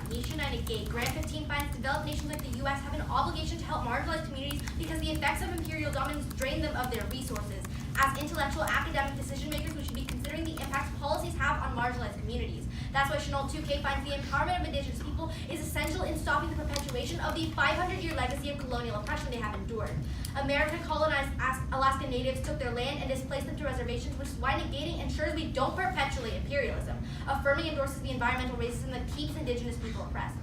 Nation I negate. Grant 15 finds developed nations like the U.S. have an obligation to help marginalized communities because the effects of imperial dominance drain them of their resources. As intellectual academic decision makers, we should be considering the impacts policies have on marginalized communities. That's why Chanel 2K finds the empowerment of indigenous people is essential in stopping the perpetuation of the 500-year legacy of colonial oppression they have endured. America colonized Alaska natives, took their land, and displaced them to reservations, which is why negating ensures we don't perpetuate imperialism. Affirming endorses the environmental racism that keeps indigenous people oppressed.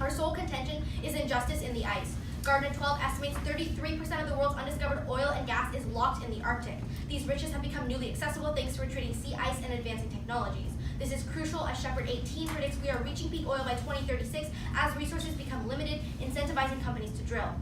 Our sole contention is injustice in the ice. Gardner 12 estimates 33% of the world's undiscovered oil and gas is locked in the Arctic. These riches have become newly accessible thanks to retreating sea ice and advancing technologies. This is crucial as Shepard 18 predicts we are reaching peak oil by 2036 as resources become limited, incentivizing companies to drill.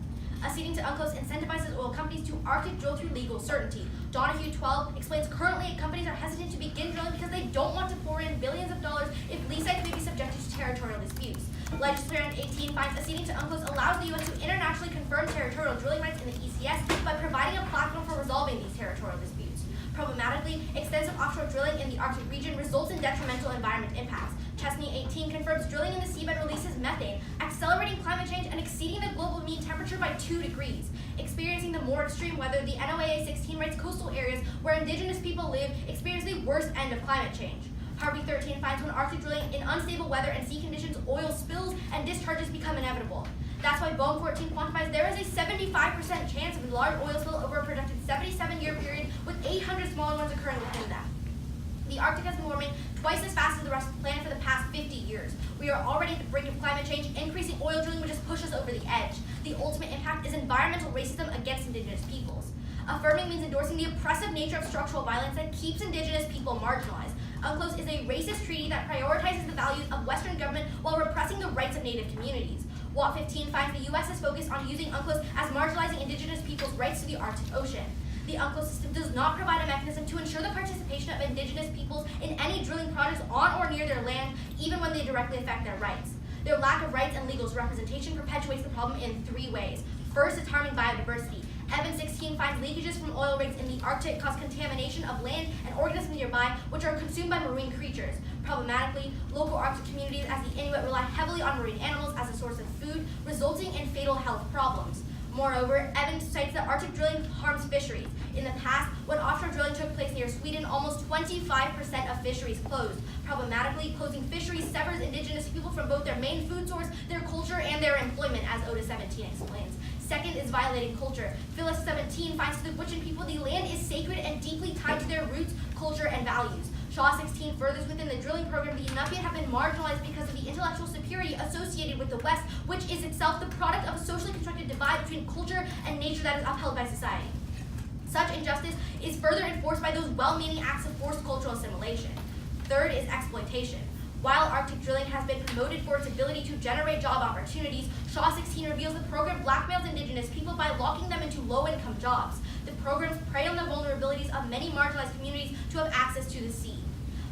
Acceding to UNCLOS incentivizes oil companies to Arctic drill through legal certainty. Donahue 12 explains currently companies are hesitant to begin drilling because they don't want to pour in billions of dollars if lease sites may be subjected to territorial disputes. Legislator 18 finds acceding to UNCLOS allows the U.S. to internationally confirm territorial drilling rights in the ECS by providing a platform for resolving these territorial disputes. Problematically, extensive offshore drilling in the Arctic region results in detrimental environment impacts. Chesney 18 confirms drilling in the seabed releases methane, accelerating climate change and exceeding the global mean temperature by 2 degrees. Experiencing the more extreme weather, the NOAA 16 rates coastal areas where indigenous people live experience the worst end of climate change. Harvey 13 finds when Arctic drilling in unstable weather and sea conditions, oil spills and discharges become inevitable. That's why Boehm 14 quantifies there is a 75% chance of a large oil spill over a projected 77-year period, with 800 smaller ones occurring within that. The Arctic has been warming twice as fast as the rest of the planet for the past 50 years. We are already at the brink of climate change. Increasing oil drilling would just push us over the edge. The ultimate impact is environmental racism against indigenous peoples. Affirming means endorsing the oppressive nature of structural violence that keeps indigenous people marginalized. UNCLOS is a racist treaty that prioritizes the values of Western government while repressing the rights of Native communities. Watt 15 finds the U.S. is focused on using UNCLOS as marginalizing indigenous people's rights to the Arctic Ocean. The UNCLOS system does not provide a mechanism to ensure the participation of indigenous peoples in any drilling projects on or near their land, even when they directly affect their rights. Their lack of rights and legal representation perpetuates the problem in 3 ways. First, it's harming biodiversity. Evans 16 finds leakages from oil rigs in the Arctic cause contamination of land and organisms nearby, which are consumed by marine creatures. Problematically, local Arctic communities as the Inuit rely heavily on marine animals as a source of food, resulting in fatal health problems. Moreover, Evans cites that Arctic drilling harms fisheries. In the past, when offshore drilling took place near Sweden, almost 25% of fisheries closed. Problematically, closing fisheries severs indigenous people from both their main food source, their culture, and their employment, as Otis 17 explains. Second is violating culture. Phyllis 17 finds to the Gwich'in people the land is sacred and deeply tied to their roots, culture, and values. Shaw 16 furthers within the drilling program, the Inupiat have been marginalized because of the intellectual superiority associated with the West, which is itself the product of a socially constructed divide between culture and nature that is upheld by society. Such injustice is further enforced by those well-meaning acts of forced cultural assimilation. Third is exploitation. While Arctic drilling has been promoted for its ability to generate job opportunities, Shaw 16 reveals the program blackmails indigenous people by locking them into low-income jobs. The programs prey on the vulnerabilities of many marginalized communities to have access to the sea.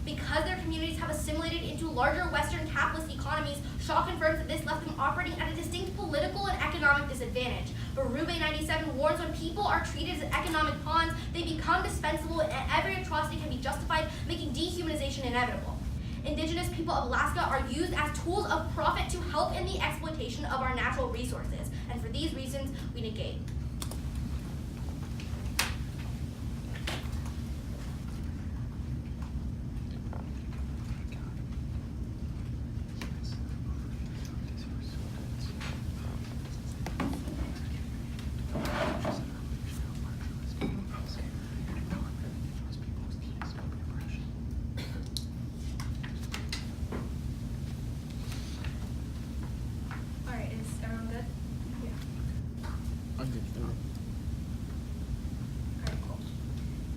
Because their communities have assimilated into larger Western capitalist economies, Shaw confirms that this left them operating at a distinct political and economic disadvantage. Berube 97 warns when people are treated as economic pawns, they become dispensable and every atrocity can be justified, making dehumanization inevitable. Indigenous people of Alaska are used as tools of profit to help in the exploitation of our natural resources, and for these reasons, we negate.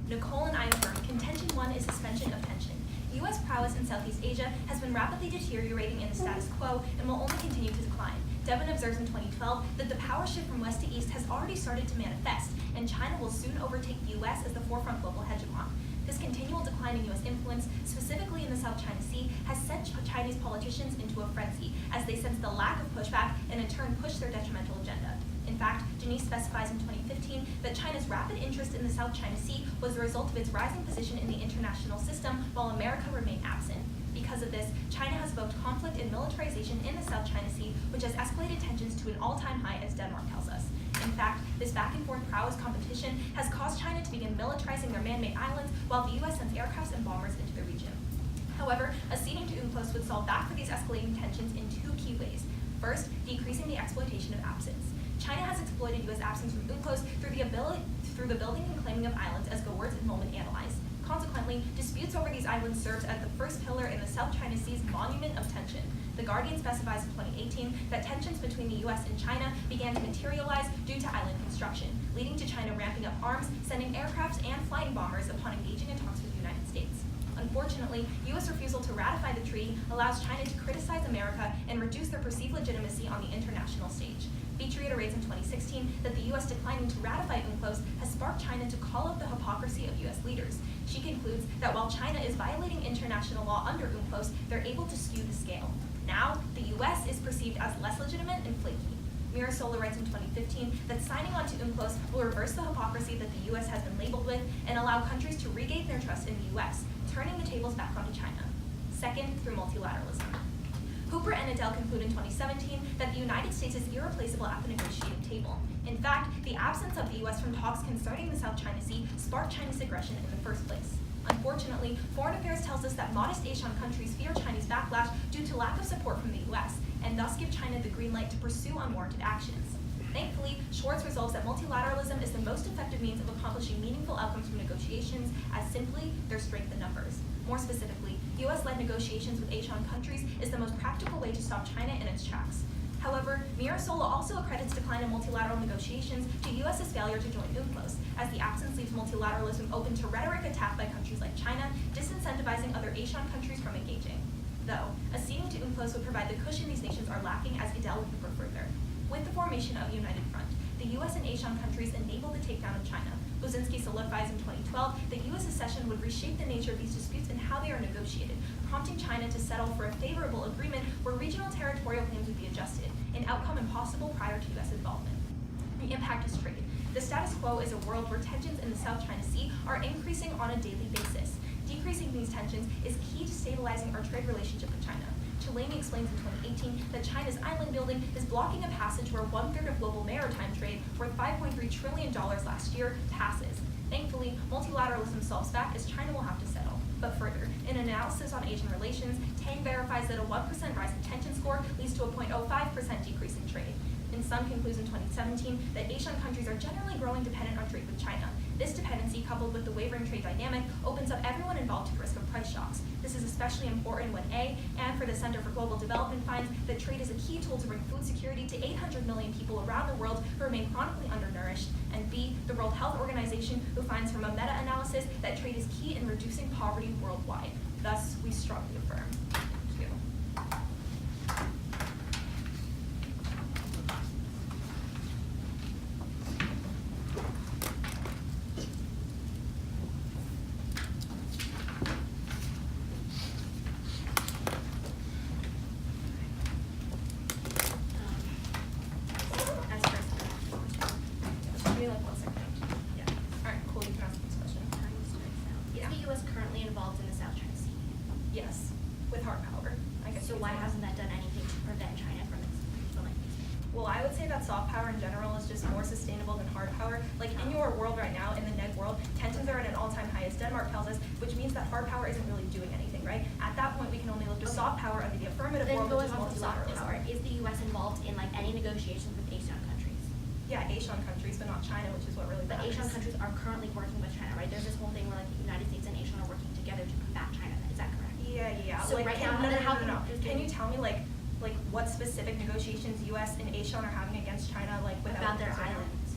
Nicole and I affirm contention 1 is suspension of tension. U.S. prowess in Southeast Asia has been rapidly deteriorating in the status quo and will only continue to decline. Devon observes in 2012 that the power shift from west to east has already started to manifest, and China will soon overtake the U.S. as the forefront global hegemon. This continual decline in U.S. influence, specifically in the South China Sea, has sent Chinese politicians into a frenzy as they sense the lack of pushback and in turn push their detrimental agenda. In fact, Janice specifies in 2015 that China's rapid interest in the South China Sea was the result of its rising position in the international system, while America remained absent. Because of this, China has evoked conflict and militarization in the South China Sea, which has escalated tensions to an all-time high, as Denmark tells us. In fact, this back-and-forth prowess competition has caused China to begin militarizing their man-made islands, while the U.S. sends aircrafts and bombers into the region. However, acceding to UNCLOS would solve back for these escalating tensions in two key ways. First, decreasing the exploitation of absence. China has exploited U.S. absence from UNCLOS through the building and claiming of islands, as Goertz and Molman analyze. Consequently, disputes over these islands served as the first pillar in the South China Sea's monument of tension. The Guardian specifies in 2018 that tensions between the U.S. and China began to materialize due to island construction, leading to China ramping up arms, sending aircrafts and flying bombers upon engaging in talks with the United States. Unfortunately, U.S. refusal to ratify the treaty allows China to criticize America and reduce their perceived legitimacy on the international stage. Beach reiterates in 2016 that the U.S. declining to ratify UNCLOS has sparked China to call out the hypocrisy of U.S. leaders. She concludes that while China is violating international law under UNCLOS, they're able to skew the scale. Now, the U.S. is perceived as less legitimate and flaky. Mirasola writes in 2015 that signing on to UNCLOS will reverse the hypocrisy that the U.S. has been labeled with and allow countries to regain their trust in the U.S., turning the tables back onto China. Second, through multilateralism. Hooper and Adele conclude in 2017 that the United States is irreplaceable at the negotiating table. In fact, the absence of the U.S. from talks concerning the South China Sea sparked Chinese aggression in the first place. Unfortunately, Foreign Affairs tells us that modest Asian countries fear Chinese backlash due to lack of support from the U.S., and thus give China the green light to pursue unwarranted actions. Thankfully, Schwartz resolves that multilateralism is the most effective means of accomplishing meaningful outcomes from negotiations, as simply their strength in numbers. More specifically, U.S.-led negotiations with Asian countries is the most practical way to stop China in its tracks. However, Mirasola also accredits decline in multilateral negotiations to U.S.'s failure to join UNCLOS, as the absence leaves multilateralism open to rhetoric attack by countries like China, disincentivizing other Asian countries from engaging. Though, acceding to UNCLOS would provide the cushion these nations are lacking, as Adele would go further. With the formation of a united front, the U.S. and Asian countries enabled the takedown of China. Buzinski solidifies in 2012 that U.S. accession would reshape the nature of these disputes and how they are negotiated, prompting China to settle for a favorable agreement where regional territorial claims would be adjusted, an outcome impossible prior to U.S. involvement. The impact is trade. The status quo is a world where tensions in the South China Sea are increasing on a daily basis. Decreasing these tensions is key to stabilizing our trade relationship with China. Chalani explains in 2018 that China's island building is blocking a passage where 1/3 of global maritime trade, worth $5.3 trillion last year, passes. Thankfully, multilateralism solves back, as China will have to settle. But further, in an analysis on Asian relations, Tang verifies that a 1% rise in tension score leads to a 0.05% decrease in trade. And Sun concludes in 2017 that Asian countries are generally growing dependent on trade with China. This dependency, coupled with the wavering trade dynamic, opens up everyone involved to the risk of price shocks. This is especially important when A, and for the Center for Global Development finds that trade is a key tool to bring food security to 800 million people around the world who remain chronically undernourished, and B, the World Health Organization, who finds from a meta-analysis that trade is key in reducing poverty worldwide. Thus, we strongly affirm. Thank you. Yes, with hard power. I guess. So why hasn't that done anything to prevent China from exploiting these? Well, I would say that soft power in general is just more sustainable than hard power. Like in your world right now, in the neg world, tensions are at an all-time high, as Denmark tells us, which means that hard power isn't really doing anything, right? At that point, we can only look to soft power under the affirmative world, which is multilateralism. Power, is the U.S. involved in like any negotiations with Asian countries? Yeah, Asian countries, but not China, which is what really matters. But Asian countries are currently working with China, right? There's this whole thing where like the United States and Asia are working together to combat China. Is that correct? Yeah. So like, right now, no. Can you tell me like what specific negotiations U.S. and Asia are having against China, like without about their islands?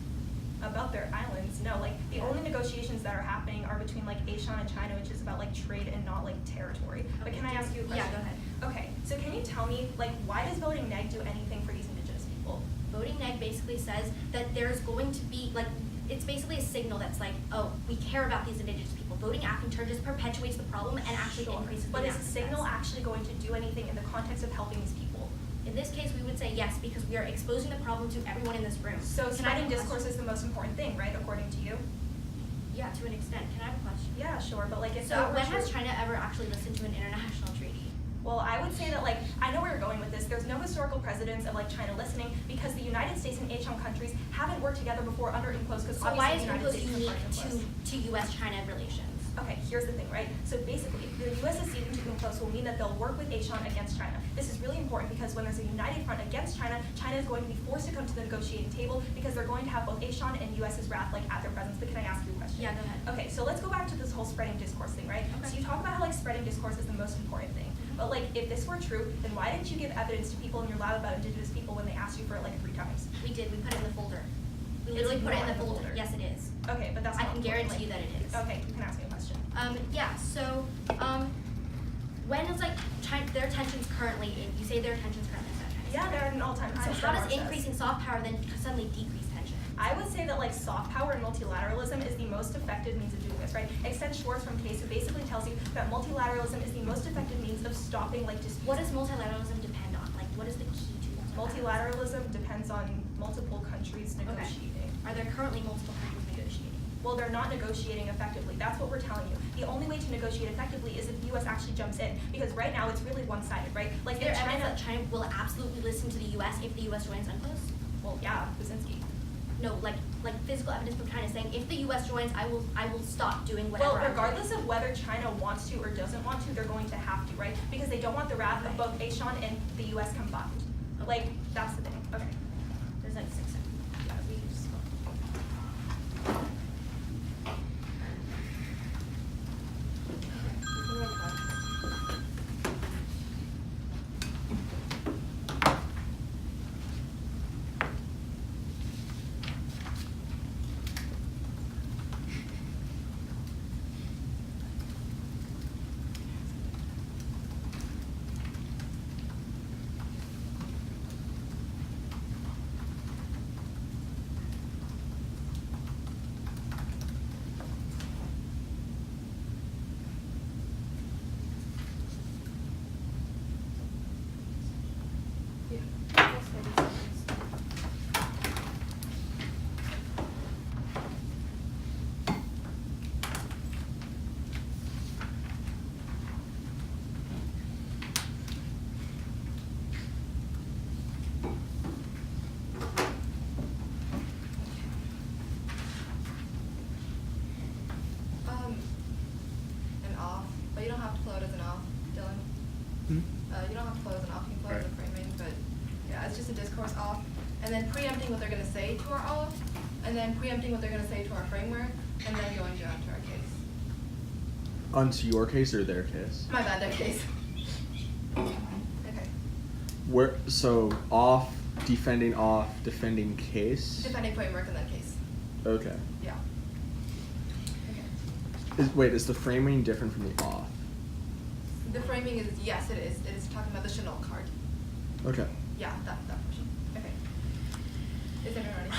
About their islands? No, like the only negotiations that are happening are between like Asia and China, which is about like trade and not like territory. Okay. But can I ask you a question? Yeah, go ahead. Okay, so can you tell me like why does voting neg do anything for these indigenous people? Voting neg basically says that there's going to be like, it's basically a signal that's like, oh, we care about these indigenous people. Voting acting turn just perpetuates the problem and actually increases the But is the signal actually going to do anything in the context of helping these people? In this case, we would say yes, because we are exposing the problem to everyone in this room. So spreading discourse is the most important thing, right, according to you? Yeah, to an extent. Can I have a question? Yeah, sure, but like if So when has China ever actually listened to an international treaty? Well, I would say that, like, I know where you're going with this. There's no historical precedence of, like, China listening because the United States and ASEAN countries haven't worked together before under UNCLOS because So why is obviously the United UNCLOS States is unique part of UNCLOS. to U.S.-China relations? Okay, here's the thing, right? So basically, the U.S. acceding to UNCLOS will mean that they'll work with ASEAN against China. This is really important because when there's a united front against China, China is going to be forced to come to the negotiating table because they're going to have both ASEAN and U.S.'s wrath, like, at their presence. But can I ask you a question? Yeah, go ahead. Okay, so let's go back to this whole spreading discourse thing, right? Okay. So you talk about how, like, spreading discourse is the most important thing. But, like, if this were true, then why didn't you give evidence to people in your lab about Indigenous people when they asked you for it, like, 3 times? We did. We put it in the folder. We It's literally put it in not the folder. Yes, it is. Okay, but that's I not can important, guarantee you that it is. Okay, you can ask me a question. Yeah. So, when is like their tensions currently in? You say their tensions currently in Yeah, they're at an all-time high. So so how Mark does says. increasing soft power then suddenly decrease tension? I would say that, like, soft power and multilateralism is the most effective means of doing this, right? Extend Schwartz from Case, who basically tells you that multilateralism is the most effective means of stopping, like, disputes. What does multilateralism depend on? Like, what is the key to Multilateralism depends on multiple countries negotiating. Are there currently multiple countries negotiating? Well, they're not negotiating effectively. That's what we're telling you. The only way to negotiate effectively is if the U.S. actually jumps in, because right now it's really one-sided, right? Like, Is there if evidence that China will absolutely listen to the U.S. if the U.S. joins UNCLOS? well, yeah, Kuczynski. No, like physical evidence from China saying if the U.S. joins, I will stop doing whatever. Well, I'm regardless of whether China wants to or doesn't want to, they're going to have to, right? Because they don't want the wrath of both ASEAN and the U.S. combined. Like, that's the thing. Okay. doing. There's like 6 seconds. Yeah, we just. An off, but you don't have to flow it as an off, Dylan. You don't have to flow it as an off, you can flow it as a framing, but yeah, it's just a discourse off. And then preempting what they're gonna say to our off, and then preempting what they're gonna say to our framework, and then going down to our case. Onto your case or their case? My bad, that case. Okay. Where so off, defending case? Defending framework and then case. Okay. Yeah. Okay. Wait, is the framing different from the off? The framing is, yes, it is. It is talking about the Chanel card. Okay. Yeah, that portion. Okay. Is everyone ready?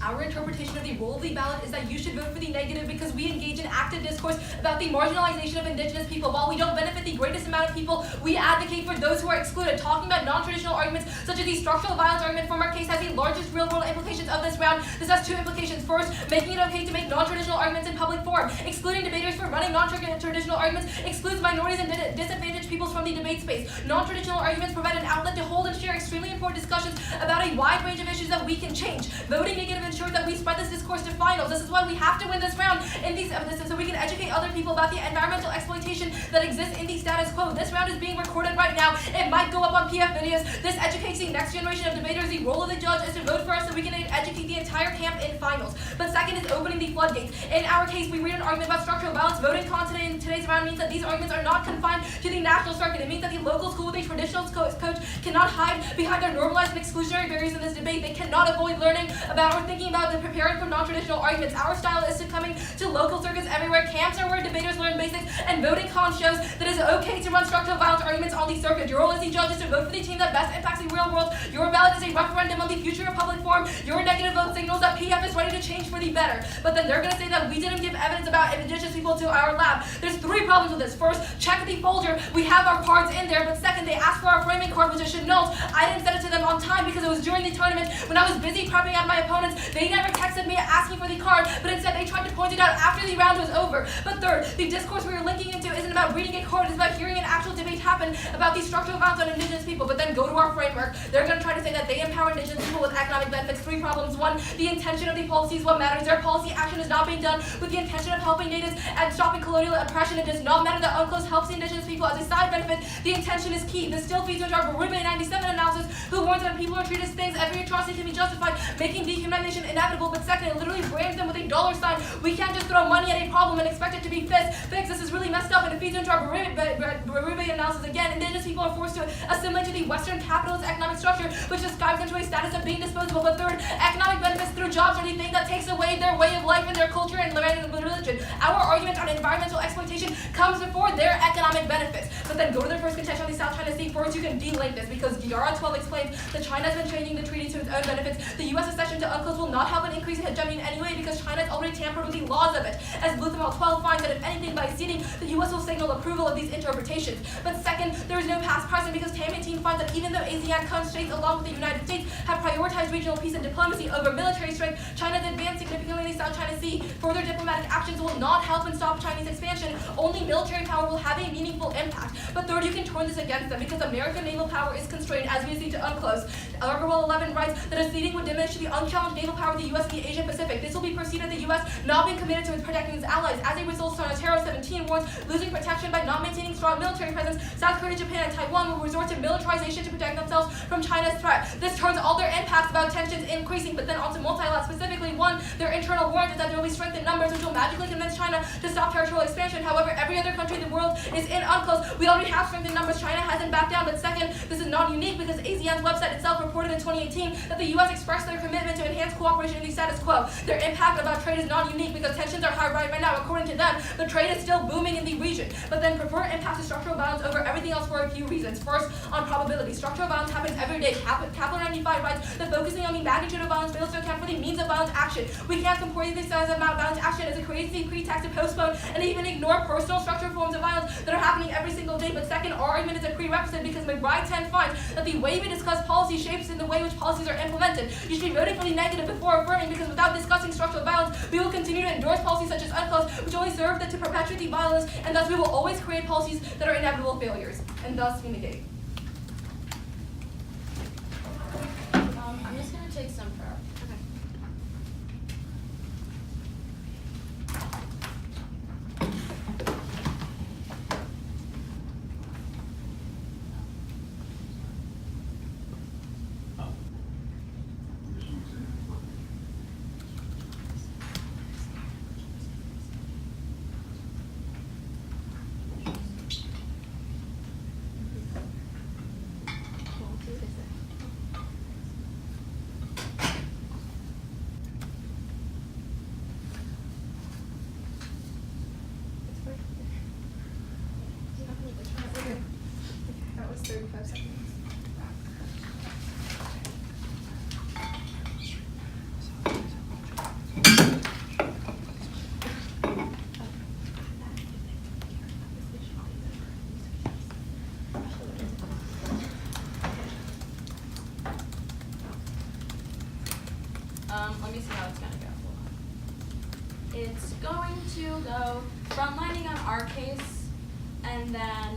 Our interpretation of the role of the ballot is that you should vote for the negative because we engage in active discourse about the marginalization of Indigenous people. While we don't benefit the greatest amount of people, we advocate for those who are excluded. Talking about non-traditional arguments such as the structural violence argument from our case has the largest real-world implications of this round. This has 2 implications. First, making it okay to make non-traditional arguments in public forum. Excluding debaters for running non-traditional arguments excludes minorities and disadvantaged peoples from the debate space. Non-traditional arguments provide an outlet to hold and share extremely important discussions about a wide range of issues that we can change. Voting negative ensures that we spread this discourse to finals. This is why we have to win this round in these so we can educate other people about the environmental exploitation that exists in the status quo. This round is being recorded right now. It might go up on PF videos. This educates the next generation of debaters. The role of the judge is to vote for us so we can educate the entire camp in finals. But second is opening the floodgates. In our case, we read an argument about structural violence. Voting con today in today's round means that these arguments are not confined to the national circuit. It means that the local school with a traditional coach cannot hide behind their normalized and exclusionary barriers in this debate. They cannot avoid learning about or thinking about the preparing for non-traditional arguments. Our style is to coming to local circuits everywhere. Camps are where debaters learn basics, and voting con shows that it is okay to run structural violence arguments on the circuit. Your role as the judge is to vote for the team that best impacts the real world. Your ballot is a referendum on the future of public forum. Your negative vote signals that PF is ready to change for the better. But then they're going to say that we didn't give evidence about Indigenous people to our lab. There's 3 problems with this. First, check the folder. We have our cards in there. But second, they asked for our framing card, which is Chanel's. I didn't send it to them on on time because it was during the tournament when I was busy prepping out my opponents. They never texted me asking for the card, but instead they tried to point it out after the round was over. But third, the discourse we are linking into isn't about reading a card, it's about hearing an actual debate happen about the structural violence on Indigenous people. But then go to our framework. They're going to try to say that they empower Indigenous people with economic benefits. 3 problems. 1, the intention of the policy is what matters. Their policy action is not being done with the intention of helping natives and stopping colonial oppression. It does not matter that UNCLOS helps the Indigenous people as a side benefit. The intention is key. This still feeds into our Berube 97 analysis, who warns that people are treated as things, every atrocity can be justified, making dehumanization inevitable. But second, it literally brands them with a dollar sign. We can't just throw money at a problem and expect it to be fixed. This is really messed up, and it feeds into our Berube analysis again. Indigenous people are forced to assimilate to the Western capitalist economic structure, which describes them to a status of being disposable. But third, economic benefits through jobs are the thing that takes away their way of life and their culture and religion. Our argument on environmental exploitation comes before their economic benefits. But then go to their first contention on the South China Sea. First, you can delink this because Giara 12 explains that China has been changing the treaty to its own benefits. The U.S. accession to UNCLOS will not help an increase in hegemony in any way because China has already tampered with the laws of it. As Bluthal 12 finds that if anything, by ceding, the U.S. will signal approval of these interpretations. But second, there is no past precedent because Tam 18 finds that even though ASEAN countries, along with the United States, have prioritized regional peace and diplomacy over military strength, China has advanced significantly in the South China Sea. Further diplomatic actions will not help and stop Chinese expansion. Only military power will have a meaningful impact. But third, you can turn this against them because American naval power is constrained, as we see to UNCLOS. Article 11 writes that a ceding would diminish the unchallenged naval power of the U.S. in the Asia Pacific. This will be perceived as the U.S. not being committed to protecting its allies. As a result, Sonotero 17 warns losing protection by not maintaining strong military presence. South Korea, Japan, and Taiwan will resort to militarization to protect themselves from China's threat. This turns all their impacts about tensions increasing, but then onto multilateral specifically. 1, their internal warrant is that there will be strength in numbers, which will magically convince China to stop territorial expansion. However, every other country in the world is in UNCLOS. We already have strength in numbers. China hasn't backed down. But second, this is not unique because ASEAN's website itself reported in 2018 that the U.S. expressed their commitment to enhance cooperation in the status quo. Their impact about trade is not unique because tensions are high right now. According to them, the trade is still booming in the region. But then prefer impacts of structural violence over everything else for a few reasons. First, on probability. Structural violence happens every day. Capital 95 writes that focusing on the magnitude of violence fails to account for the means of violent action. We can't compare the size of violent action as a crazy pretext to postpone and even ignore personal structural forms of violence that are happening every single day. But second, our argument is a prerequisite because McBride 10 finds that the way we discuss policy shapes in the way which policies are implemented. You should be voting for the negative before affirming because without discussing structural violence, we will continue to endorse policies such as UNCLOS, which only serve to perpetuate the violence, and thus we will always create policies that are inevitable failures, and thus we negate. I'm just going to take some prep. That was 35 seconds. Let me see how it's gonna go. Hold on. It's going to go frontlining on our case, and then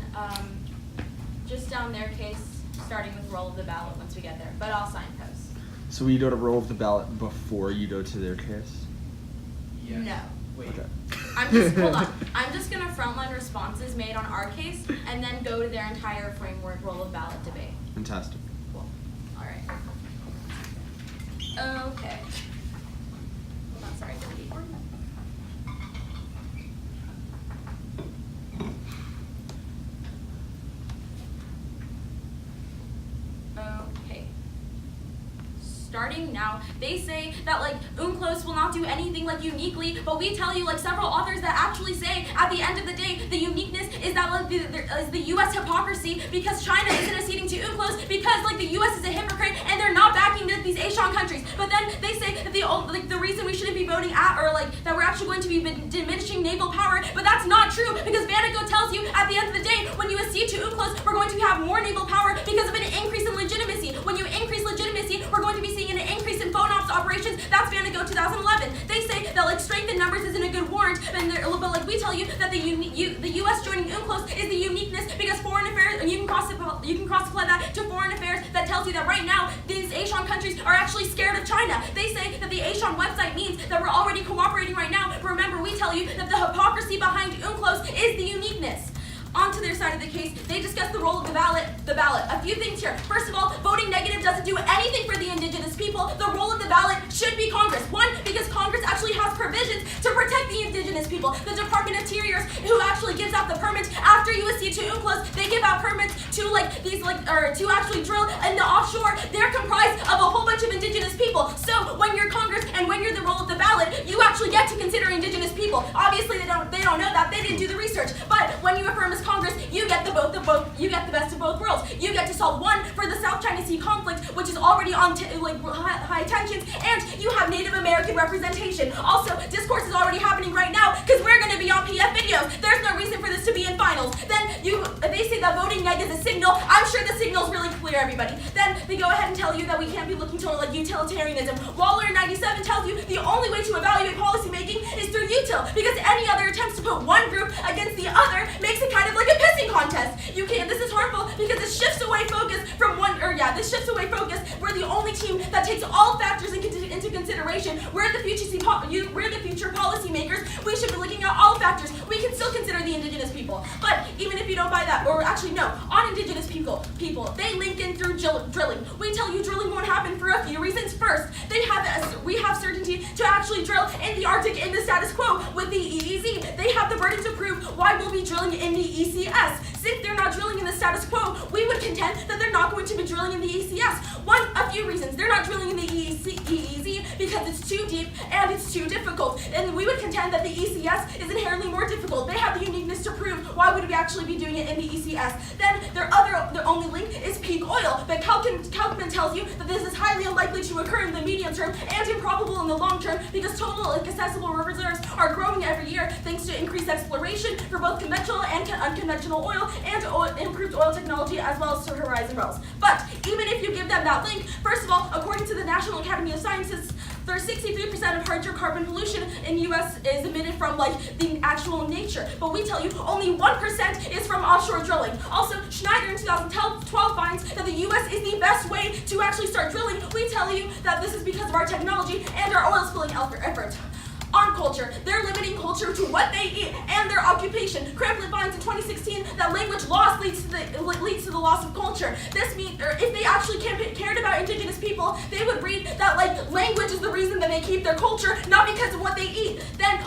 just down their case, starting with roll of the ballot once we get there. But I'll signpost. So we go to roll of the ballot before you go to their case? Yes. No. Wait. Okay. I'm just hold on. I'm just gonna frontline responses made on our case, and then go to their entire framework roll of ballot debate. Fantastic. Cool. All right. Okay. Hold on. Sorry. Delete. Okay. Starting now, they say that like UNCLOS will not do anything like uniquely, but we tell you like several authors that actually say at the end of the day the uniqueness is that like the U.S. hypocrisy because China isn't acceding to UNCLOS because like the U.S. is a hypocrite and they're not backing these Asian countries. But then they say that the reason we shouldn't be voting at or like that we're actually going to be diminishing naval power, but that's not true because Vanago tells you at the end of the day when you accede to UNCLOS we're going to have more naval power because of an increase in legitimacy. When you increase legitimacy reparations, that's Vanderbilt 2011. They say that like strength in numbers isn't a good warrant, but like we tell you that the U.S. joining UNCLOS is the uniqueness because foreign affairs, and you can cross-apply that to foreign affairs that tells you that right now these Asian countries are actually scared of China. They say that the Asian website means that we're already cooperating right now. But remember, we tell you that the hypocrisy behind UNCLOS is the uniqueness. On to their side of the case, they discuss the role of the ballot. A few things here. First of all, voting negative doesn't do anything for the indigenous people. The role of the ballot should be Congress. One, because Congress actually has provisions to protect the indigenous people. The Department of Interior, who actually gives out the permits after USC to UNCLOS, they give out permits to to actually drill in the offshore. They're comprised of a whole bunch of indigenous people. So when you're Congress and when you're the role of the ballot, you actually get to consider indigenous people. Obviously, they don't know that. They didn't do the research. But when you affirm as Congress, you get the best of both worlds. You get to solve one for the South China Sea conflict, which is already on high tensions, and you have Native American representation. Also, discourse is already happening right now because we're going to be on PF videos. There's no reason for this to be in finals. Then they say that voting neg is a signal. I'm sure the signal's really clear, everybody. Then they go ahead and tell you that we can't be looking to utilitarianism. Waller in 97 tells you the only way to evaluate policy making is through util, because any other attempts to put one group against the other makes it kind of like a pissing contest. You can't. This is harmful because it shifts away focus from this shifts away focus. We're the only team that takes all factors into consideration. We're the future policymakers. We should be looking at all factors. We can still consider the indigenous people, but even if you don't buy that, or actually no, on indigenous people, they link in through drilling. We tell you drilling won't happen for a few reasons. First, we have certainty to actually drill in the Arctic in the status quo with the EEZ. They have the burden to prove why we'll be drilling in the ECS. Since they're not drilling in the status quo, we would contend that they're not going to be drilling in the ECS. A few reasons. They're not drilling in the EEZ because it's too deep and it's too difficult. And we would contend that the ECS is inherently more difficult. They have the uniqueness to prove why would we actually be doing it in the ECS. Then their only link is peak oil. But Kalkman tells you that this is highly unlikely to occur in the medium term and improbable in the long term because total accessible reserves are growing every year thanks to increased exploration for both conventional and unconventional oil and improved oil technology as well as horizon wells. But even if you give them that link, first of all, according to the National Academy of Sciences, there's 63% of hydrocarbon pollution in U.S. is emitted from the actual nature. But we tell you only 1% is from offshore drilling. Also, Schneider in 2012 finds that the U.S. is the best way to actually start drilling. We tell you that this is because of our technology and our oil spilling effort. On culture, they're limiting culture to what they eat and their occupation. Cramplet finds in 2016 that language loss leads to the loss of culture. This means, if they actually cared about indigenous people, they would read that language is the reason that they keep their culture, not because of what they eat. Then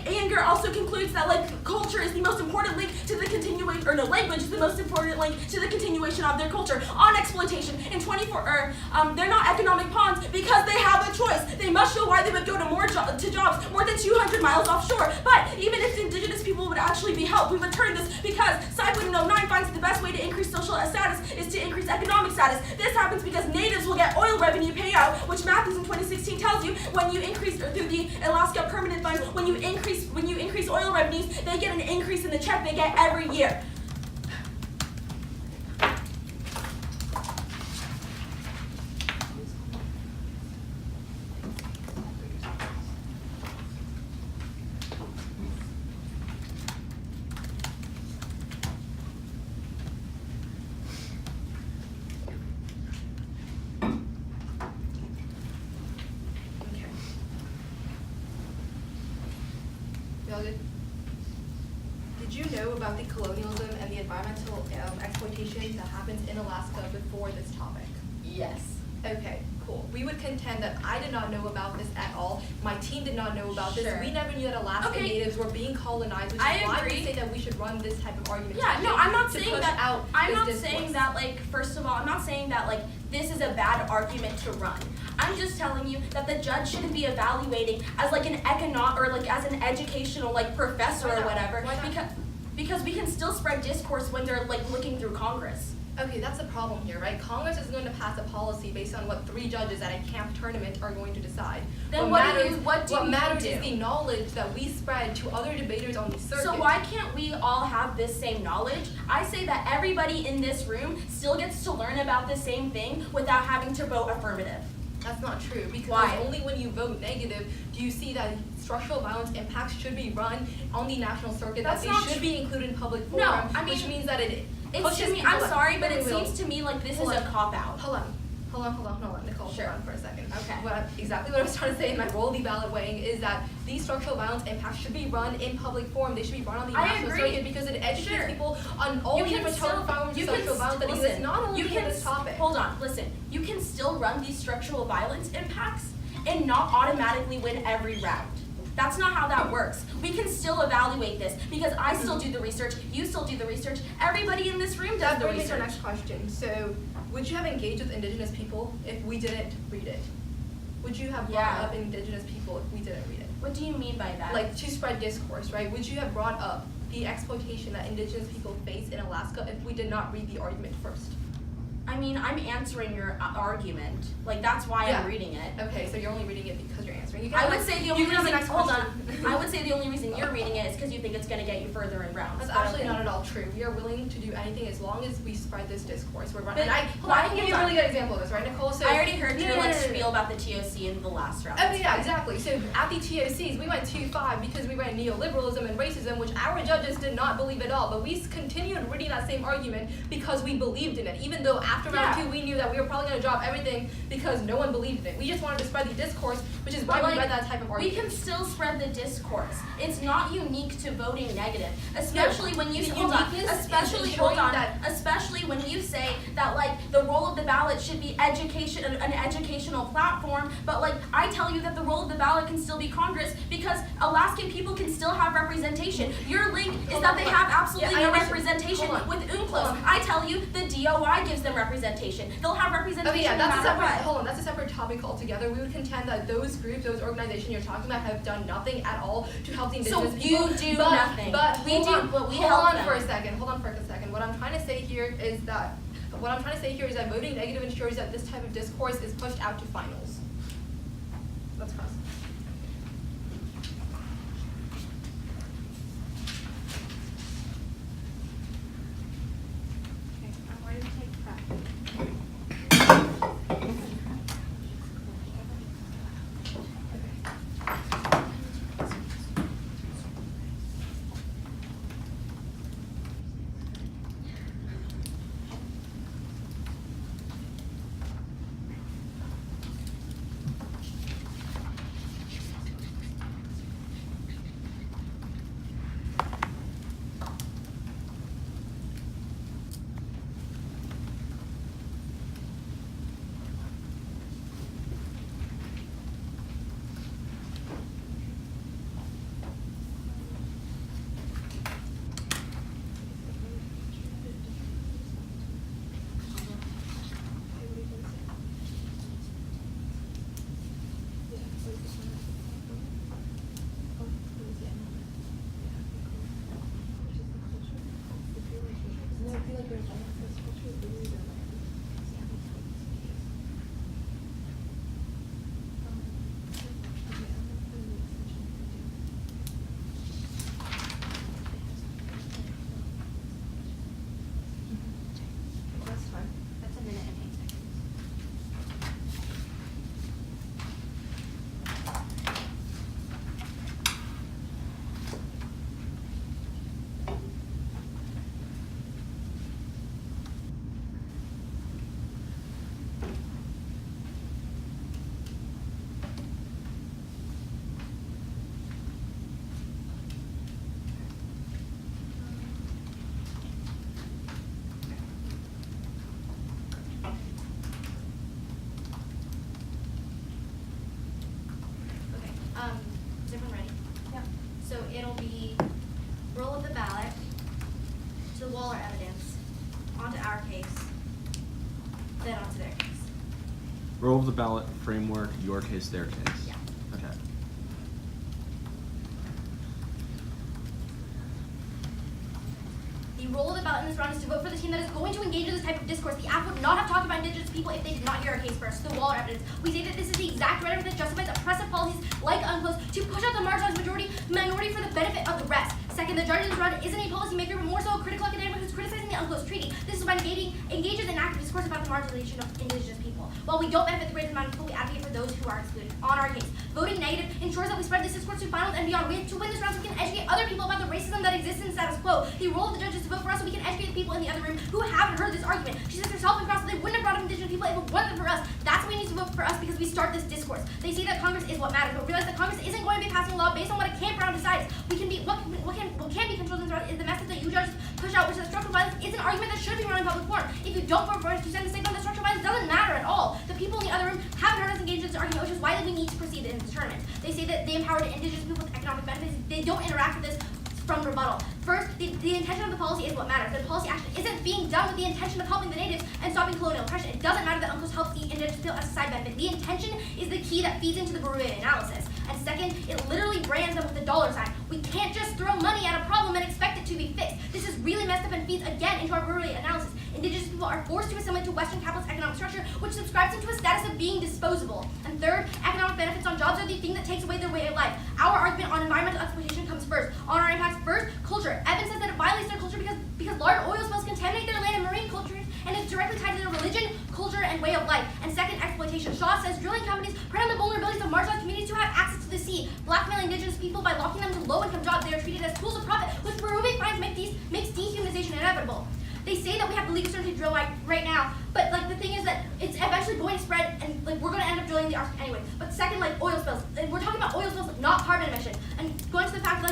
Anger also concludes that culture is the most important link to the continuation, or no, language is the most important link to the continuation of their culture. On exploitation, in they're not economic pawns because they have a choice. They must show why they would go to jobs more than 200 miles offshore. But even if the indigenous people would actually be helped, we would turn this because Cycling 09 finds the best way to increase social status is to increase economic status. This happens because natives will get oil revenue payout, which Matthews in 2016 tells you when you increase, or through the Alaska Permanent Fund, when you increase oil revenues, they get an increase in the check they get every year. Did you know about the colonialism and the environmental exploitation that happens in Alaska before this topic? Yes. Okay, cool. We would contend that I did not know about this at all. My team did not know about Sure. this. We never knew that Alaska natives were being colonized, which is I why agree. we say that we should run this type of argument. Yeah, no, I'm not to saying push that. out I'm this not discourse. saying that. First of all, I'm not saying that this is a bad argument to run. I'm just telling you that the judge shouldn't be evaluating as an as an educational professor Why or not? whatever. Why not? Because we can still spread discourse when they're looking through Congress. Okay, that's the problem here, right? Congress is going to pass a policy based on what 3 judges at a camp tournament are going to decide. Then what what matters do? is the knowledge that we spread to other debaters on the circuit. So why can't we all have this same knowledge? I say that everybody in this room still gets to learn about the same thing without having to vote affirmative. That's not true, because Why? only when you vote negative do you see that structural violence impacts should be run on the national circuit, That's that they not should tr- be included in public No, forum, I which mean, means that it It's pushes to me, people. I'm sorry, but it Wait, wait, seems to me like this Hold is a on. cop-out. Hold on, Nicole, Sure. hold on for a second. Okay. Exactly what I was trying to say in my roll the ballot weighing is that these structural violence impacts should be run in public forum. They should be run on the I national agree. circuit because it educates Sure. people on all You the can different still- forms you of can structural violence that listen, exist, not only you in can this topic. Hold on, listen. You can still run these structural violence impacts and not automatically win every round. That's not how that works. We can still evaluate this because I still do the research, you still do the research, everybody in this room does That the brings me to our research. next question. So, would you have engaged with Indigenous people if we didn't read it? Would you have brought Yeah. up Indigenous people if we didn't read it? What do you mean by that? Like, to spread discourse, right? Would you have brought up the exploitation that Indigenous people face in Alaska if we did not read the argument first? I mean, I'm answering your argument. Like, that's why Yeah. I'm reading it. Okay, so you're only reading it because you're answering. You I can would have- say the you only can have reason, the next hold on, question. I would say the only reason you're reading it is because you think it's gonna get you further in rounds. That's but actually okay. not at all true. We are willing to do anything as long as we spread this discourse. We're running. But And I can give you a hold really good example of this, right, Nicole? So I already heard No, your no, like no, no, no. spiel about the TOC in the last round. Oh yeah, exactly. So at the TOCs, we went 2-5 because we ran neoliberalism and racism, which our judges did not believe at all. But we continued reading that same argument because we believed in it, even though after round Yeah. 2 we knew that we were probably going to drop everything because no one believed in it. We just wanted to spread the discourse, which is why But, we like, read that type of We argument. can still spread the discourse. It's not unique to voting negative, especially when you the hold on, uniqueness is especially ensuring hold on, that- especially when you say that like the role of the ballot should be education, an educational platform. But like I tell you that the role of the ballot can still be Congress because Alaskan people can still have representation. Your link is Hold that on, they hold on. have absolutely Yeah, I no understand. representation Hold on. with Hold UNCLOS. on. I tell you the DOI gives them representation. They'll have representation Okay, yeah, no that's a matter separate. what. Hold on, that's a separate topic altogether. We would contend that those groups, those organizations you're talking about, have done nothing at all to help the So Indigenous you people. do but, nothing. But We hold do, on, but we hold help on them. for a second. Hold on for a second. What I'm trying to say here is that voting negative ensures that this type of discourse is pushed out to finals. Let's cross. Okay, I'm ready to take practice. That's fine. That's a minute and 8 seconds. Okay, is everyone ready? Yeah. So it'll be roll of the ballot to the Waller evidence, onto our case, then onto their case. Roll of the ballot, framework, your case, their case. Yeah. Okay. The role of the ballot in this round is to vote for the team that is going to engage in this type of discourse. The act would not have talked about Indigenous people if they did not hear our case first. The Waller evidence. We say that this is the exact rhetoric that justifies oppressive policies like UNCLOS to push out the marginalized minority for the benefit of the rest. Second, the judge in this round isn't a policymaker, but more so a critical academic who's criticizing the UNCLOS treaty. This is why engages in active discourse about the marginalization of indigenous people. While we don't benefit the greatest amount of people, we advocate for those who are excluded. On our case, voting negative ensures that we spread this discourse to finals and beyond. To win this round so we can educate other people about the racism that exists in the status quo. The role of the judge is to vote for us so we can educate the people in the other room who haven't heard this argument. She says herself across that they wouldn't have brought up indigenous people if it wasn't for us. That's why we need to vote for us, because we start this discourse. They say that Congress is what matters, but realize that Congress isn't going to be passing a law based on what a camp round decides. What can be controlled in this round is the message that you judges push out, which is that structural violence is an argument that should be run in public forum. If you don't vote for us, you send a signal that structural violence doesn't matter at all. The people in the other room haven't heard us engage in this argument, which is why we need to proceed in this tournament. They say that they empower the indigenous people with economic benefits. They don't interact with this from rebuttal. First, the intention of the policy is what matters. The policy action isn't being done with the intention of helping the natives and stopping colonial oppression. It doesn't matter that UNCLOS helps the indigenous people as a side benefit. The intention is the key that feeds into the Berube analysis. And second, it literally brands them with a dollar sign. We can't just throw money at a problem and expect it to be fixed. This is really messed up and feeds again into our Berube analysis. Indigenous people are forced to assimilate to Western capitalist economic structure, which subscribes them to a status of being disposable. And third, economic benefits on jobs are the thing that takes away their way of life. Our argument on environmental exploitation comes first. On our impacts first, culture. Evan says that it violates their culture because large oil spills contaminate their land and marine cultures, and it's directly tied to their religion, culture, and way of life. And second, exploitation. Shaw says drilling companies prey on the vulnerabilities of marginalized communities who have access to the sea, blackmail indigenous people by locking them to low-income jobs. They are treated as tools of profit, which Berube finds makes dehumanization inevitable. They say that we have the legal certainty to drill right now, but the thing is that it's eventually going to spread, and we're going to end up drilling the Arctic anyway. But second, oil spills. And we're talking about oil spills, not carbon emission. And going to the fact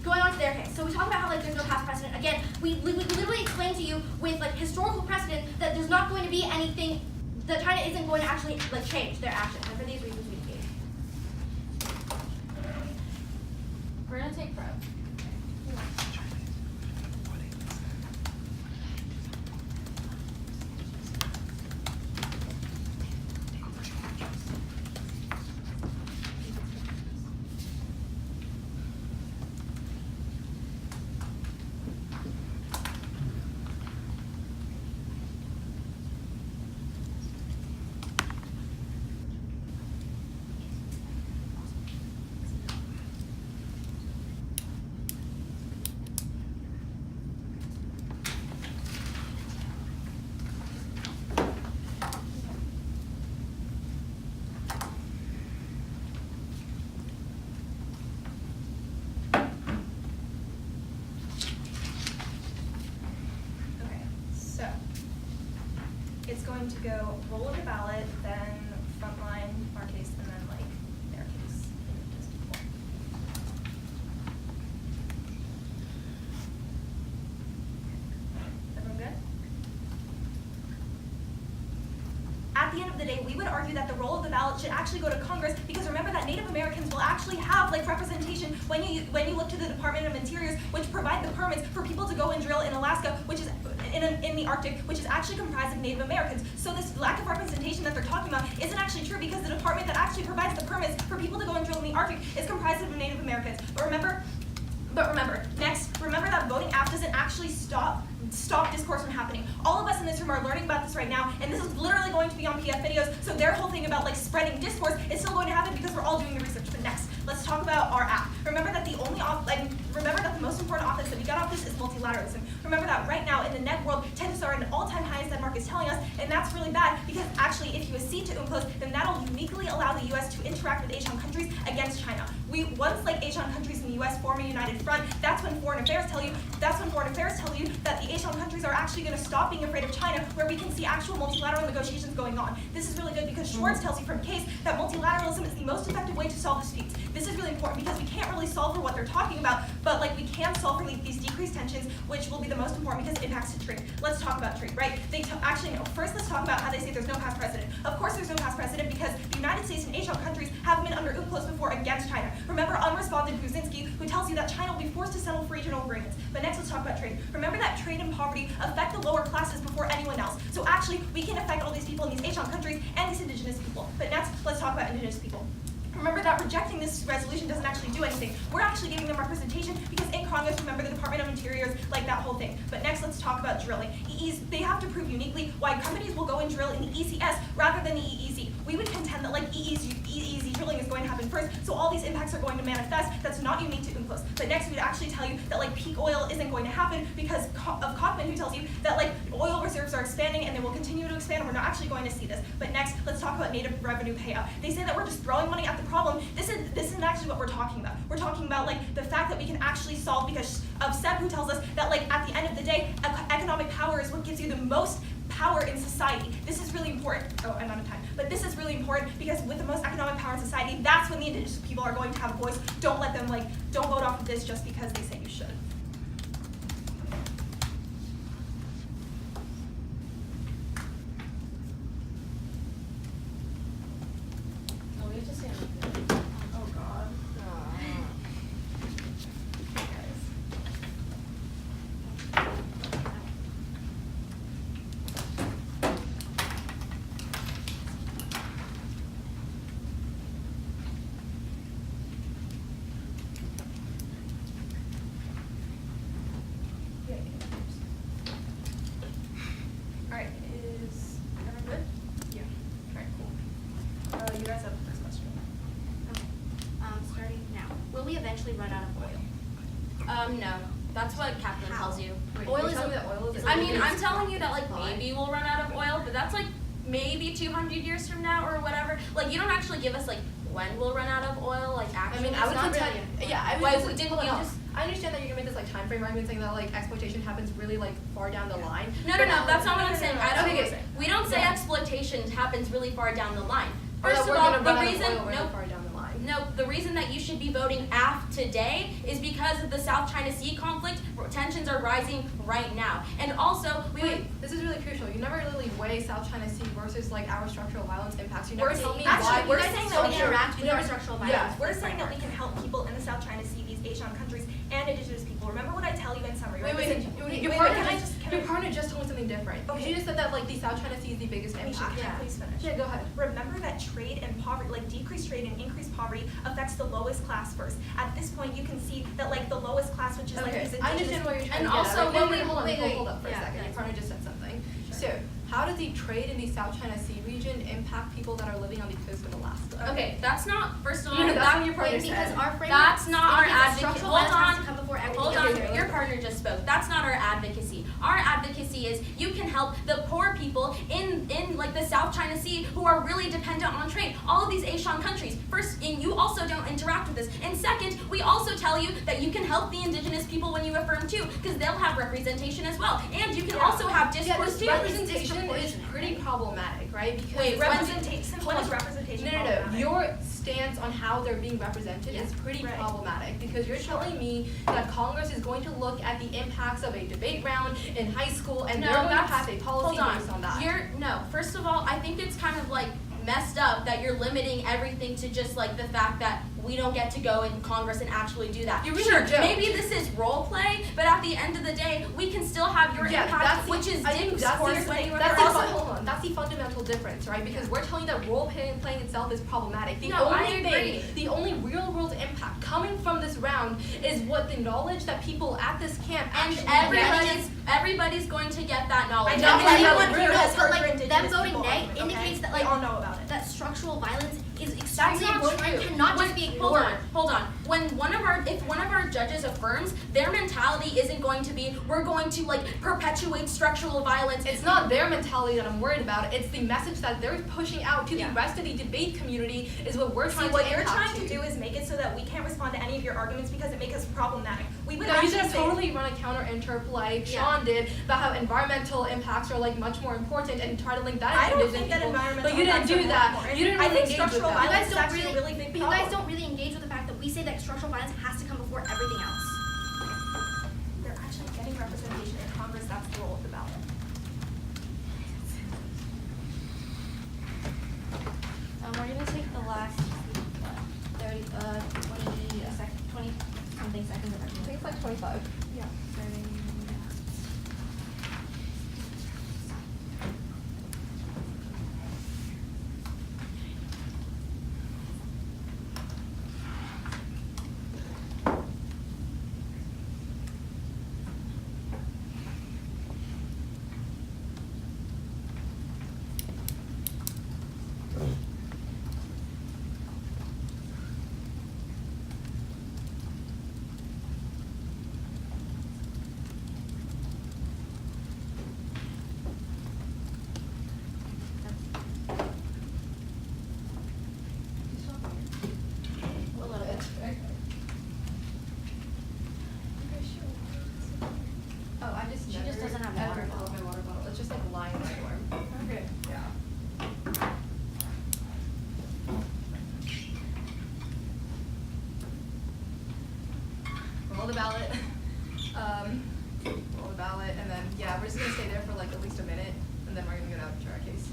going on to their case. So we talk about how there's no past precedent. Again, we literally explain to you with historical precedent that there's not going to be anything, that China isn't going to actually change their actions. And for these reasons we engage. We're gonna take prep. It's going to go roll of the ballot, then frontline, our case, and then their case. Everyone good? At the end of the day, we would argue that the role of the ballot should actually go to Congress, because remember that Native Americans will actually have representation when you look to the Department of Interiors, which provide the permits for people to go and drill in Alaska, which is in the Arctic, which is actually comprised of Native Americans. So this lack of representation that they're talking about isn't actually true, because the department that actually provides the permits for people to go and drill in the Arctic is comprised of Native Americans. But remember that voting app doesn't actually stop discourse from happening. All of us in this room are learning about this right now, and this is literally going to be on PF videos, so their whole thing about spreading discourse is still going to happen because we're all doing the research. But next, let's talk about our app. Remember that the most important office that we got off this is multilateralism. Remember that right now in the net world, tensions are at an all-time high, as Denmark is telling us, and that's really bad, because actually if you accede to UNCLOS, then that'll uniquely allow the US to interact with Asian countries against China. Once Asian countries in the US form a united front, that's when foreign affairs tell you that the Asian countries are actually going to stop being afraid of China, where we can see actual multilateral negotiations going on. This is really good because Schwartz tells you from case that multilateralism is the most effective way to solve disputes. This is really important because we can't really solve for what they're talking about, but we can solve for these decreased tensions, which will be the most important because it impacts to trade. Let's talk about trade, right? First let's talk about how they say there's no past precedent. Of course there's no past precedent because the United States and Asian countries haven't been under UNCLOS before against China. Remember unresponded Brzezinski, who tells you that China will be forced to settle for regional agreements. But next let's talk about trade. Remember that trade and poverty affect the lower classes before anyone else. So actually we can affect all these people in these Asian countries and these indigenous people. But next let's talk about indigenous people. Remember that rejecting this resolution doesn't actually do anything. We're actually giving them representation because in Congress, remember the Department of Interiors, that whole thing. But next, let's talk about drilling. They have to prove uniquely why companies will go and drill in the ECS rather than the EEZ. We would contend that EEZ drilling is going to happen first, so all these impacts are going to manifest. That's not unique to UNCLOS. But next, we'd actually tell you that peak oil isn't going to happen because of Kaufman, who tells you that oil reserves are expanding and they will continue to we're not actually going to see this. But next, let's talk about native revenue payout. They say that we're just throwing money at the problem. This isn't actually what we're talking about. We're talking about like the fact that we can actually solve, because of Seb, who tells us that like at the end of the day, economic power is what gives you the most power in society. This is really important. Oh, I'm out of time. But this is really important because with the most economic power in society, that's when the indigenous people are going to have a voice. Don't let them don't vote off of this just because they say you should. Oh, we have to say oh God. Alright, is everyone good? Yeah. Alright, cool. You guys have the first question. Starting now. Will we eventually run out of oil? No. That's what Kaplan How? tells you. Oil is Tell me that oil is I mean, I'm telling you that like Why? maybe we'll run out of oil, but that's like maybe 200 years from now or whatever. Like you don't actually give us like when we'll run out of oil, like I actually. mean, I would not contend. really. Yeah, I would. Why just, didn't hold you on. just? I understand that you're gonna make this like time frame argument saying that like exploitation happens really like far down the line. No, that's not what I'm saying. I don't. Okay, We don't say Yeah. exploitation happens really far down the line. Or that First we're of all, gonna the run out of reason oil really no. far down the line. No, the reason that you should be voting AF today is because of the South China Sea conflict. Tensions are rising right now. And also, Wait, this is really crucial. You never really weigh South China Sea versus like our structural violence impacts. You never We're tell me actually, why. we're You guys saying don't that we can interact with our structural violence. Yeah. We're saying that we can help people in the South China Sea, these Asian countries, and indigenous people. Remember what I tell you in summary, right? Your partner just told me something different. Okay. You just said that like the South China Sea is the biggest Can impact. I please finish? Yeah, go ahead. Remember that trade and poverty, like decreased trade and increased poverty, affects the lowest class first. At this point, you can see that like the lowest class, which is like Okay, these I indigenous. understand what you're trying And to also, get at. when Wait, we- hold on, wait, hold up for a yeah, second. yeah. Your partner just said something. Sure. So, how does the trade in the South China Sea region impact people that are living on the coast of Alaska? okay, that's not. First of all, No, that's that, what your partner Because said. our framework That's not our indicates that advocate. structural Hold violence has on. to come before everything Hold else. on, your partner just spoke. That's not our advocacy. Our advocacy is you can help the poor people in like the South China Sea who are really dependent on trade. All of these Asian countries. First, and you also don't interact with this. And second, we also tell you that you can help the indigenous people when you affirm too, because they'll have representation as well. And you can also have Yeah, discourse this too. representation is pretty problematic, right? Because Wait, Representation, when is- representation. No. problematic? Your stance on how they're being represented Yeah. is pretty Right. problematic because you're telling me that Congress is going to look at the impacts of a debate round in high school and No, they're going to that's- pass a policy hold on. based on that. First of all, I think it's kind of like messed up that you're limiting everything to just like the fact that we don't get to go in Congress and actually do that. You really sure, don't. maybe this is role play, but at the end of the day, we can still have your Yeah, impact, that's the- which is I think discourse that's the when you that's refer- the hold on. That's the fundamental difference, right? Because we're telling you that role playing itself is problematic. The No, I only agree. thing, the only real world impact coming from this round is what the knowledge that people at this camp and actually get. everybody's going to get that knowledge. I And know anyone anyone who here knows- has heard but, for like, indigenous them voting people nay argument, okay? indicates that, We like, all know about it. That structural violence is That's extremely not important true. and cannot just be Hold ignored. on, hold on. If one of our judges affirms, their mentality isn't going to be we're going to like perpetuate structural violence. It's not their mentality that I'm worried about. It's the message that they're pushing out to Yeah. the rest of the debate community is what we're See, trying what to you're impact trying to do is make it so that we can't respond to any of your arguments because it makes us problematic. We would No, you actually should have say, totally run a counter interp like Yeah. Sean did about how environmental impacts are like much more important and try to link that I into don't indigenous think that people. environmental But you didn't impacts are do more that. important. You didn't I really think engage with structural that. You violence guys is don't actually really, a really big but you problem. guys don't really engage with the fact that we say that structural violence has to come before everything else. They're actually getting representation in Congress. That's the role of the ballot. We're gonna take the last 20 something seconds of I think it's like 25. Yeah. ballot. Roll the ballot, and then, yeah, we're just gonna stay there for like at least a minute, and then we're gonna go down to our case.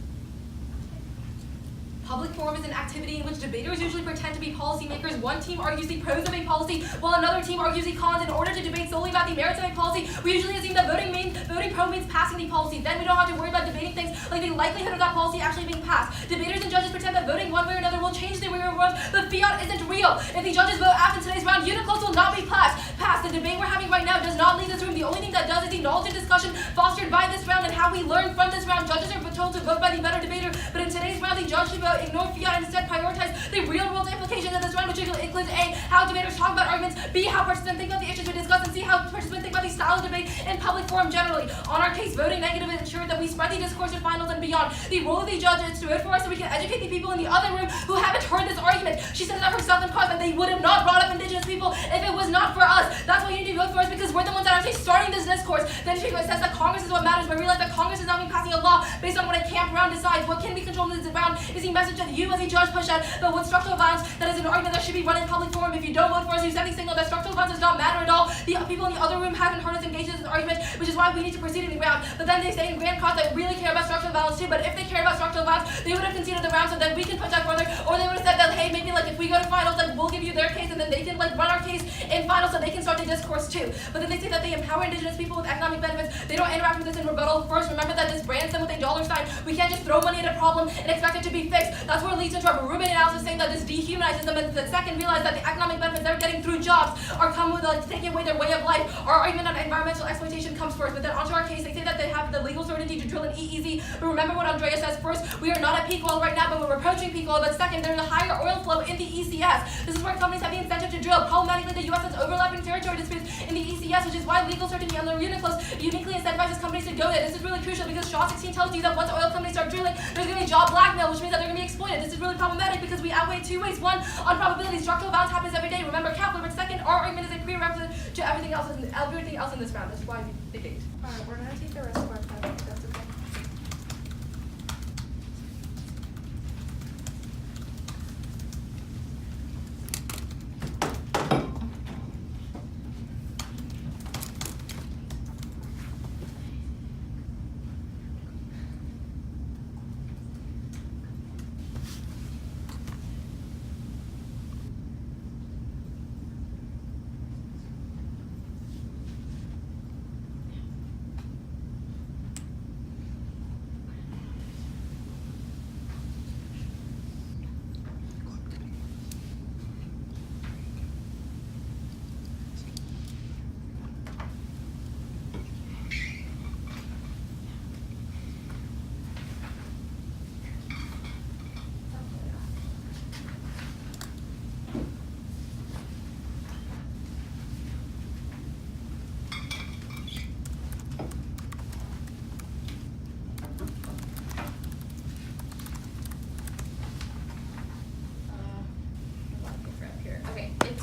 Public forum is an activity in which debaters usually pretend to be policymakers. One team argues the pros of a policy, while another team argues the cons. In order to debate solely about the merits of a policy, we usually assume that voting pro means passing the policy. Then we don't have to worry about debating things like the likelihood of that policy actually being passed. Debaters and judges pretend that voting one way or another will change the real world, but fiat isn't real. If the judges vote after today's round, UNCLOS will not be passed. The debate we're having right now does not leave this room. The only thing that does is the knowledge and discussion fostered by this round and how we learn from this round. Judges are told to vote by the better debater, but in today's round, the judge should vote ignore fiat and instead prioritize the real-world implications of this round, which includes A, how debaters talk about arguments, B, how participants think about the issues we discuss, and C, how participants think about the style of debate in public forum generally. On our case, voting negative ensures that we spread the discourse in finals and beyond. The role of the judge is to vote for us so we can educate the people in the other room who haven't heard this argument. She said that herself in class that they would have not brought up indigenous people if it was not for us. That's why you need to vote for us, because we're the ones that are actually starting this discourse. Then she says that Congress is what matters, but realize that Congress is not even passing a law based on what a camp round decides. What can be controlled in this round is the message that you as a judge push out, but with structural violence, that is an argument that should be run in public forum. If you don't vote for us, you send the signal that structural violence does not matter at all. The people in the other room haven't heard us engage in this argument, which is why we need to proceed in the round. But then they say in grand cause that really care about structural violence too, but if they care about structural violence, they would have conceded the round so that we can push out further, or they would have said that, hey, maybe like if we go to finals, like we'll give you their case and then they can like run our case in finals so they can start the discourse too. But then they say that they empower indigenous people with economic benefits. They don't interact with this in rebuttal. First, remember that this brands them with a dollar sign. We can't just throw money at a problem and expect it to be fixed. That's where it leads into our ruminating analysis saying that this dehumanizes them, and the second realize that the economic benefits they're getting through jobs are come with like taking away their way of life. Our argument on environmental exploitation comes first, but then onto our case, they say that they have the legal certainty to drill an EEZ. But remember what Andrea says first, we are not at peak oil right now, but we're approaching peak oil. But second, there's a higher oil flow in the ECS. This is where companies have the incentive to drill. Problematically, the U.S. has overlapping territory disputes in the ECS, which is why legal certainty under UNCLOS uniquely incentivizes companies to go there. This is really crucial because Shaw 16 tells you that once oil companies start drilling, there's going to be job blackmail, which means that they're going to be exploited. This is really problematic because we outweigh two ways. One, on probability, structural violence happens every day. Remember Kepler. But second, our argument is a prerequisite to everything else in this round. That's why we debate. Alright, we're gonna take the rest of our time, if that's okay.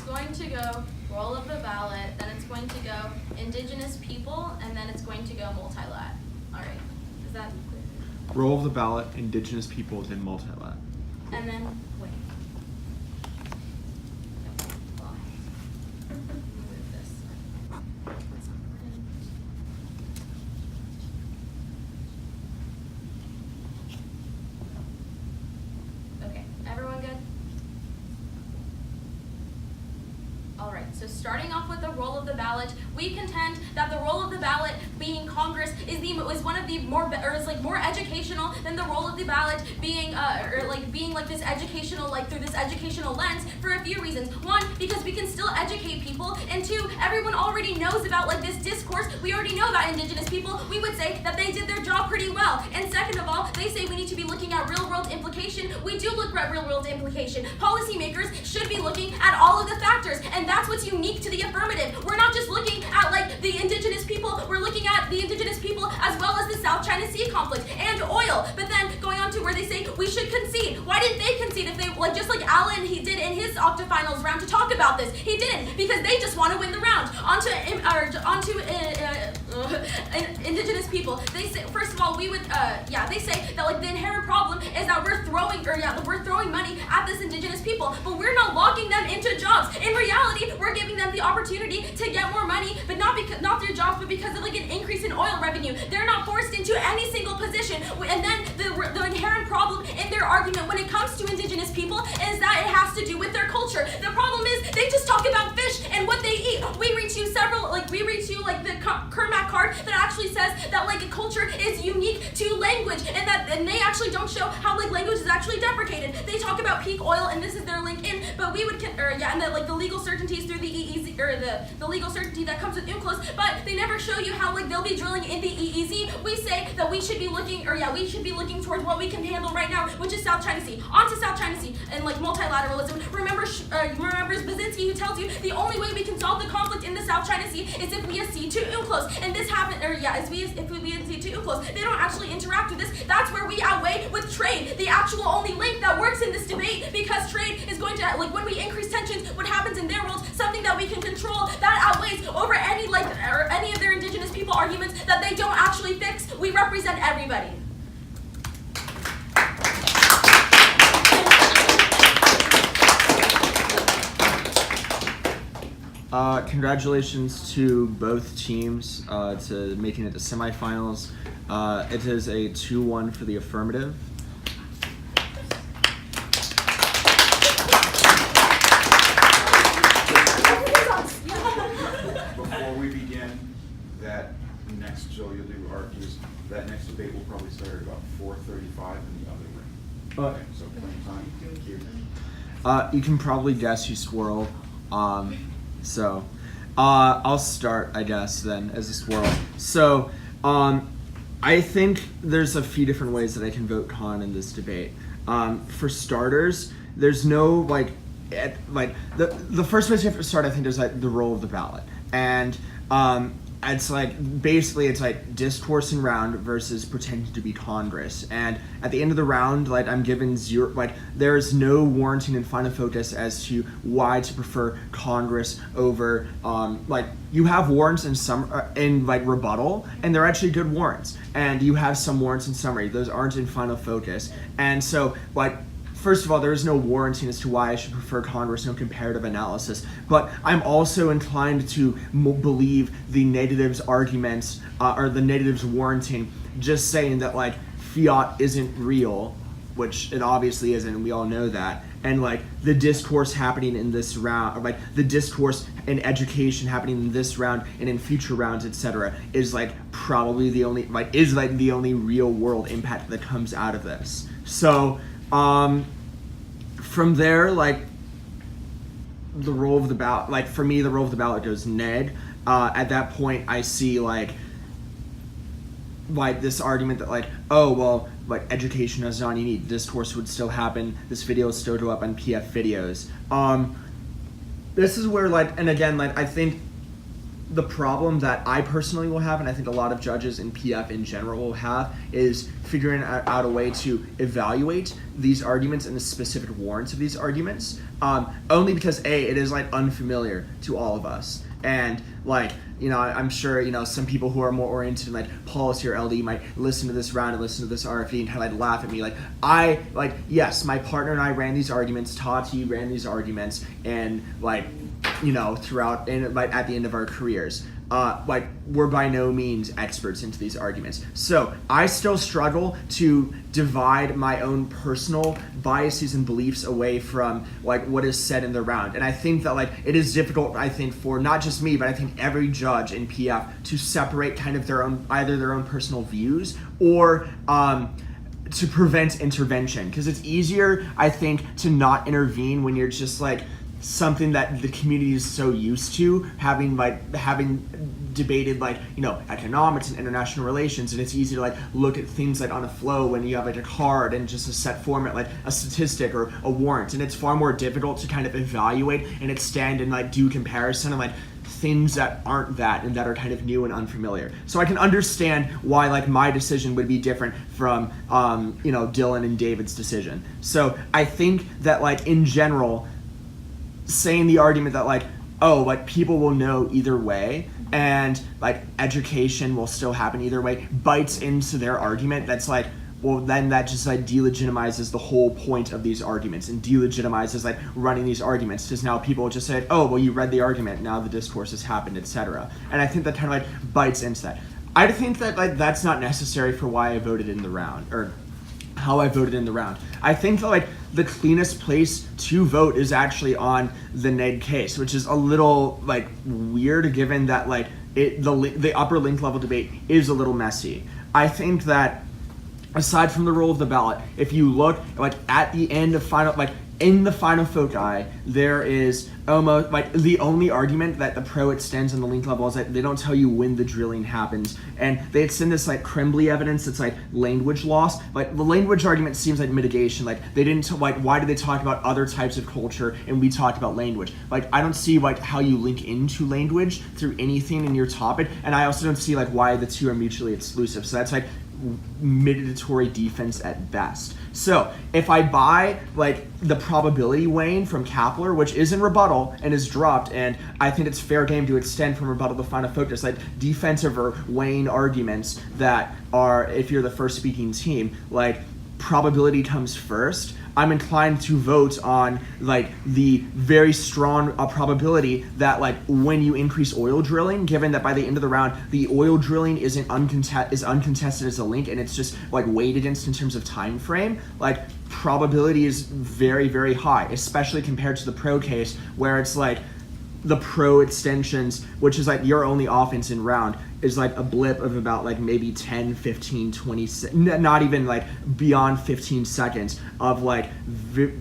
Going to go roll of the ballot, then it's going to go indigenous people, and then it's going to go multilat. All right, is that clear? Roll of the ballot, indigenous people, then multilat. And then wait. Move this. Okay, everyone good? Alright, so starting off with the roll of the ballot, we contend that the roll of the ballot, being Congress, is one of the more educational than the roll of the ballot being this educational, through this educational lens for a few reasons. One, because we can still educate people, and two, everyone already knows about this discourse. We already know about indigenous people. We would say that they did their job pretty well. And second of all, they say we need to be looking at real world implication. We do look at real world implication. Policymakers should be looking at all of the factors, and that's what's unique to the affirmative. We're not just looking at the indigenous people, we're looking at the indigenous people as well as the South China Sea conflict and oil. But then going on to where they say we should concede. Why didn't they concede if they, just like Alan he did in his octafinals round to talk about this? He didn't, because they just want to win the round. Onto indigenous people. They say, first of all, we would, they say that the inherent problem is that we're we're throwing money at this indigenous people, but we're not locking them into jobs. In reality, we're giving them the opportunity to get more money, but not through jobs, but because of like an increase in oil revenue. They're not forced into any single position. And then the inherent problem in their argument when it comes to indigenous people is that it has to do with their culture. The problem is they just talk about fish and what they eat. We read to you the Kermac card that actually says that like a culture is unique to language, and they actually don't show how like language is actually deprecated. They talk about peak oil, and this is their link in, but we would and that like the legal certainties through the EEZ or the legal certainty that comes with UNCLOS, but they never show you how like they'll be drilling in the EEZ. We say that we should be looking towards what we can handle right now, which is South China Sea. On to South China Sea and like multilateralism. Remember Brzezinski, who tells you the only way we can solve the conflict in the South China Sea is if we accede to UNCLOS, and this happened, if we accede to UNCLOS. They don't actually interact with this. That's where we outweigh with trade, the actual only link that works in this debate, because trade is going to, like when we increase tensions, what happens in their world, something that we can control, that outweighs over any of their indigenous people arguments that they don't actually fix. We represent everybody. Congratulations to both teams to making it to semifinals. It is a 2-1 for the affirmative. Before we begin, that next that next debate will probably start at about 4:35 in the other room. Okay, so plenty of time. Thank you. You can probably guess who squirreled. So I'll start, I guess, then as a squirrel. So I think there's a few different ways that I can vote con in this debate. For starters, there's no the first place you have to start, I think, is like the role of the ballot, and it's like basically it's like discourse in round versus pretending to be Congress. And at the end of the round, like I'm given zero, like there's no warranting in final focus as to why to prefer Congress over like you have warrants in some in like rebuttal, and they're actually good warrants, and you have some warrants in summary. Those aren't in final focus, and so like. First of all, there is no warranting as to why I should prefer Congress, no comparative analysis. But I'm also inclined to believe the negatives arguments, or the negatives warranting, just saying that like fiat isn't real, which it obviously isn't, and we all know that. And like the discourse happening in this round, or like the discourse in education happening in this round and in future rounds, etc., is like probably the only the only real world impact that comes out of this. So. From there, like the role of the ballot, like for me, the role of the ballot goes neg. At that point, I see like this argument that like, oh well, like education is not unique. Discourse would still happen. This video will still go up on PF videos. This is where like, and again, like I think the problem that I personally will have, and I think a lot of judges in PF in general will have, is figuring out a way to evaluate these arguments and the specific warrants of these arguments, only because it is like unfamiliar to all of us. And like, you know, I'm sure, you know, some people who are more oriented in like policy or LD might listen to this round and listen to this RFE and kind of like laugh at me. Like, yes, my partner and I ran these arguments, Tati ran these arguments, and like, you know, throughout and like at the end of our careers, like we're by no means experts into these arguments. So I still struggle to divide my own personal biases and beliefs away from like what is said in the round. And I think that like it is difficult, I think, for not just me, but I think every judge in PF to separate kind of either their own personal views or to prevent intervention. Because it's easier, I think, to not intervene when you're just like something that the community is so used to having debated, like, you know, economics and international relations, and it's easy to like look at things like on a flow when you have like a card and just a set format like a statistic or a warrant, and it's far more difficult to kind of evaluate and extend and like do comparison and like things that aren't that and that are kind of new and unfamiliar. So I can understand why like my decision would be different from you know, Dylan and David's decision. So I think that like in general, saying the argument that like, oh, like people will know either way and like education will still happen either way bites into their argument. That's like, well, then that just like delegitimizes the whole point of these arguments and delegitimizes like running these arguments, because now people just say, oh, well, you read the argument, now the discourse has happened, etc. And I think that kind of like bites into that. I think that like that's not necessary for why I voted in the round, or how I voted in the round. I think that like the cleanest place to vote is actually on the neg case, which is a little like weird given that like the upper link level debate is a little messy. I think that aside from the role of the ballot, if you look like at the end of final, like in the final foci, there is almost like the only argument that the pro extends on the link level is that they don't tell you when the drilling happens, and they extend this like Kremley evidence that's like language loss. Like the language argument seems like mitigation. Like they didn't like, why did they talk about other types of culture and we talked about language? Like I don't see like how you link into language through anything in your topic, and I also don't see like why the two are mutually exclusive. So that's like mitigatory defense at best. So if I buy like the probability weighing from Kapler, which is in rebuttal and is dropped, and I think it's fair game to extend from rebuttal to final focus, like defensive or weighing arguments that are, if you're the first speaking team, like probability comes first, I'm inclined to vote on like the very strong probability that like when you increase oil drilling, given that by the end of the round the oil drilling is uncontested as a link and it's just like weighed against in terms of time frame, like probability is very, very high, especially compared to the pro case where it's like the pro extensions, which is like your only offense in round, is like a blip of about like maybe 10, 15, 20, not even like beyond 15 seconds of like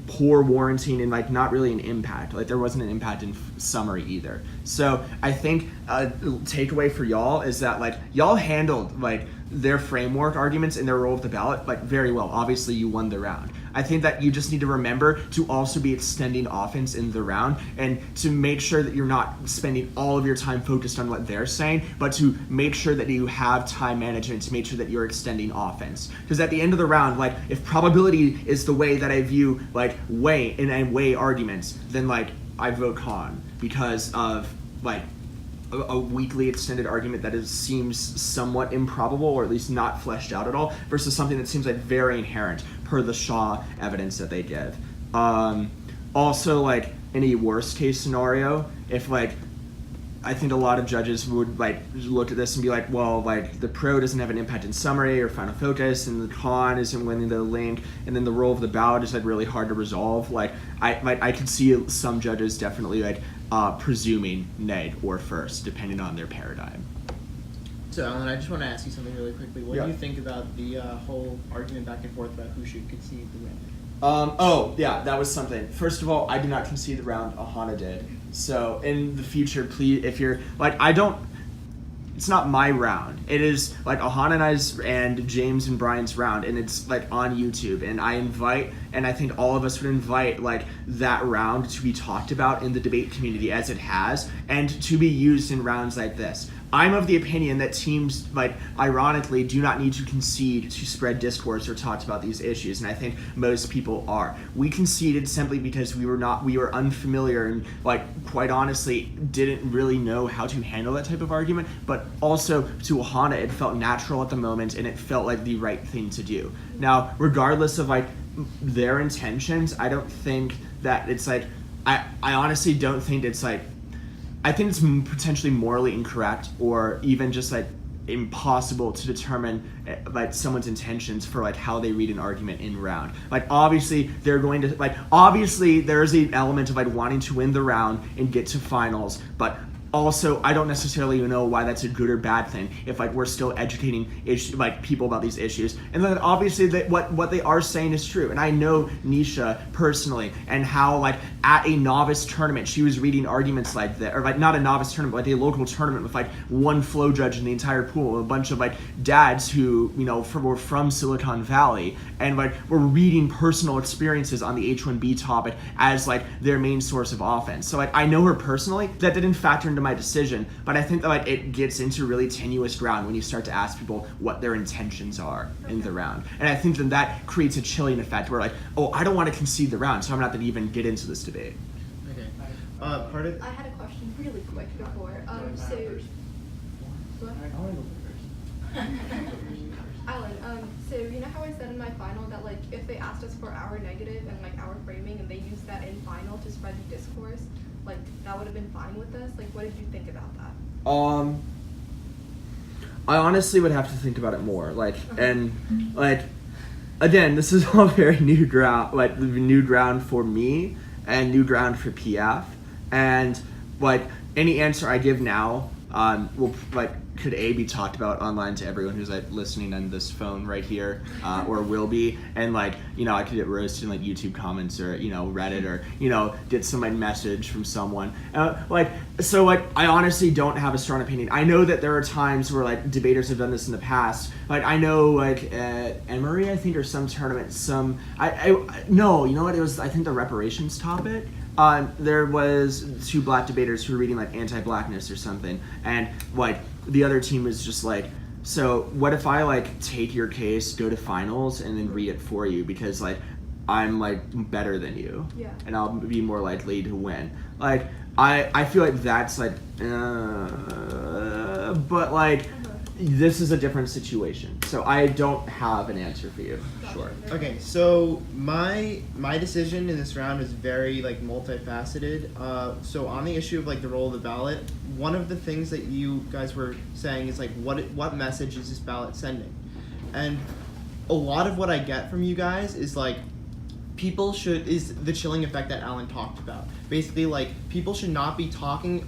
poor warranting and like not really an impact. Like there wasn't an impact in summary either. So I think takeaway for y'all is that like y'all handled like their framework arguments and their role of the ballot like very well. Obviously you won the round. I think that you just need to remember to also be extending offense in the round and to make sure that you're not spending all of your time focused on what they're saying, but to make sure that you have time management to make sure that you're extending offense. Because at the end of the round, like if probability is the way that I view like weigh arguments, then like I vote con because of like a weakly extended argument that seems somewhat improbable or at least not fleshed out at all versus something that seems like very inherent per the Shaw evidence that they give. Also, like in a worst case scenario, if like I think a lot of judges would like look at this and be like, well, like the pro doesn't have an impact in summary or final focus, and the con isn't winning the link, and then the role of the ballot is like really hard to resolve. Like I could see some judges definitely like presuming neg or first, depending on their paradigm. So, Alan, I just want to ask you something really quickly. What Yeah. do you think about the whole argument back and forth about who should concede the win? Oh, yeah, that was something. First of all, I did not concede the round. Ahana did. So, in the future, please, if you're, like, it's not my round. It is, like, Ahana and I's and James and Brian's round, and it's, like, on YouTube. And I invite, and I think all of us would invite, like, that round to be talked about in the debate community as it has, and to be used in rounds like this. I'm of the opinion that teams, like, ironically, do not need to concede to spread discourse or talk about these issues, and I think most people are. We conceded simply because we were unfamiliar and, like, quite honestly, didn't really know how to handle that type of argument, but also to Ahana, it felt natural at the moment, and it felt like the right thing to do. Now, regardless of, like, their intentions, I don't think that it's, like, I honestly don't think it's, like, I think it's potentially morally incorrect or even just like impossible to determine like someone's intentions for like how they read an argument in round. Like obviously they're going to like obviously there's an element of like wanting to win the round and get to finals, but also I don't necessarily even know why that's a good or bad thing if like we're still educating people about these issues. And then obviously that what they are saying is true. And I know Nisha personally and how like at a novice tournament she was reading arguments like that, or like not a novice tournament, but like a local tournament with like one flow judge in the entire pool, a bunch of like dads who were from Silicon Valley and like were reading personal experiences on the H1B topic as like their main source of offense. So like I know her personally. That didn't factor into my decision, but I think that like it gets into really tenuous ground when you start to ask people what their intentions are in the round, and I think that creates a chilling effect where like, oh, I don't want to concede the round, so I'm not going to even get into this debate. Okay. I had a question really quick before. Alan, so you know how I said in my final that like if they asked us for our negative and like our framing and they used that in final to spread the discourse, like that would have been fine with us? Like what did you think about that? I honestly would have to think about it more. Like, and like, again, this is all very new ground, like new ground for me and new ground for PF. And like any answer I give now, will like could be talked about online to everyone who's like listening on this phone right here, or will be, and like I could get roasted in like YouTube comments or Reddit or get some like message from someone. So I honestly don't have a strong opinion. I know that there are times where like debaters have done this in the past. Like I know like at Emory I think or some tournament no, you know what it was, I think the reparations topic. There was 2 black debaters who were reading like anti-blackness or something, and like the other team was just like, so what if I like take your case, go to finals, and then read it for you because like I'm like better than you, and I'll be more likely to win. Like I feel like that's like, but like this is a different situation, so I don't have an answer for you. Sure. Okay, so my decision in this round is very like multifaceted. So on the issue of like the role of the ballot, one of the things that you guys were saying is like what message is this ballot sending? And a lot of what I get from you guys is like is the chilling effect that Alan talked about. Basically, like people should not be talking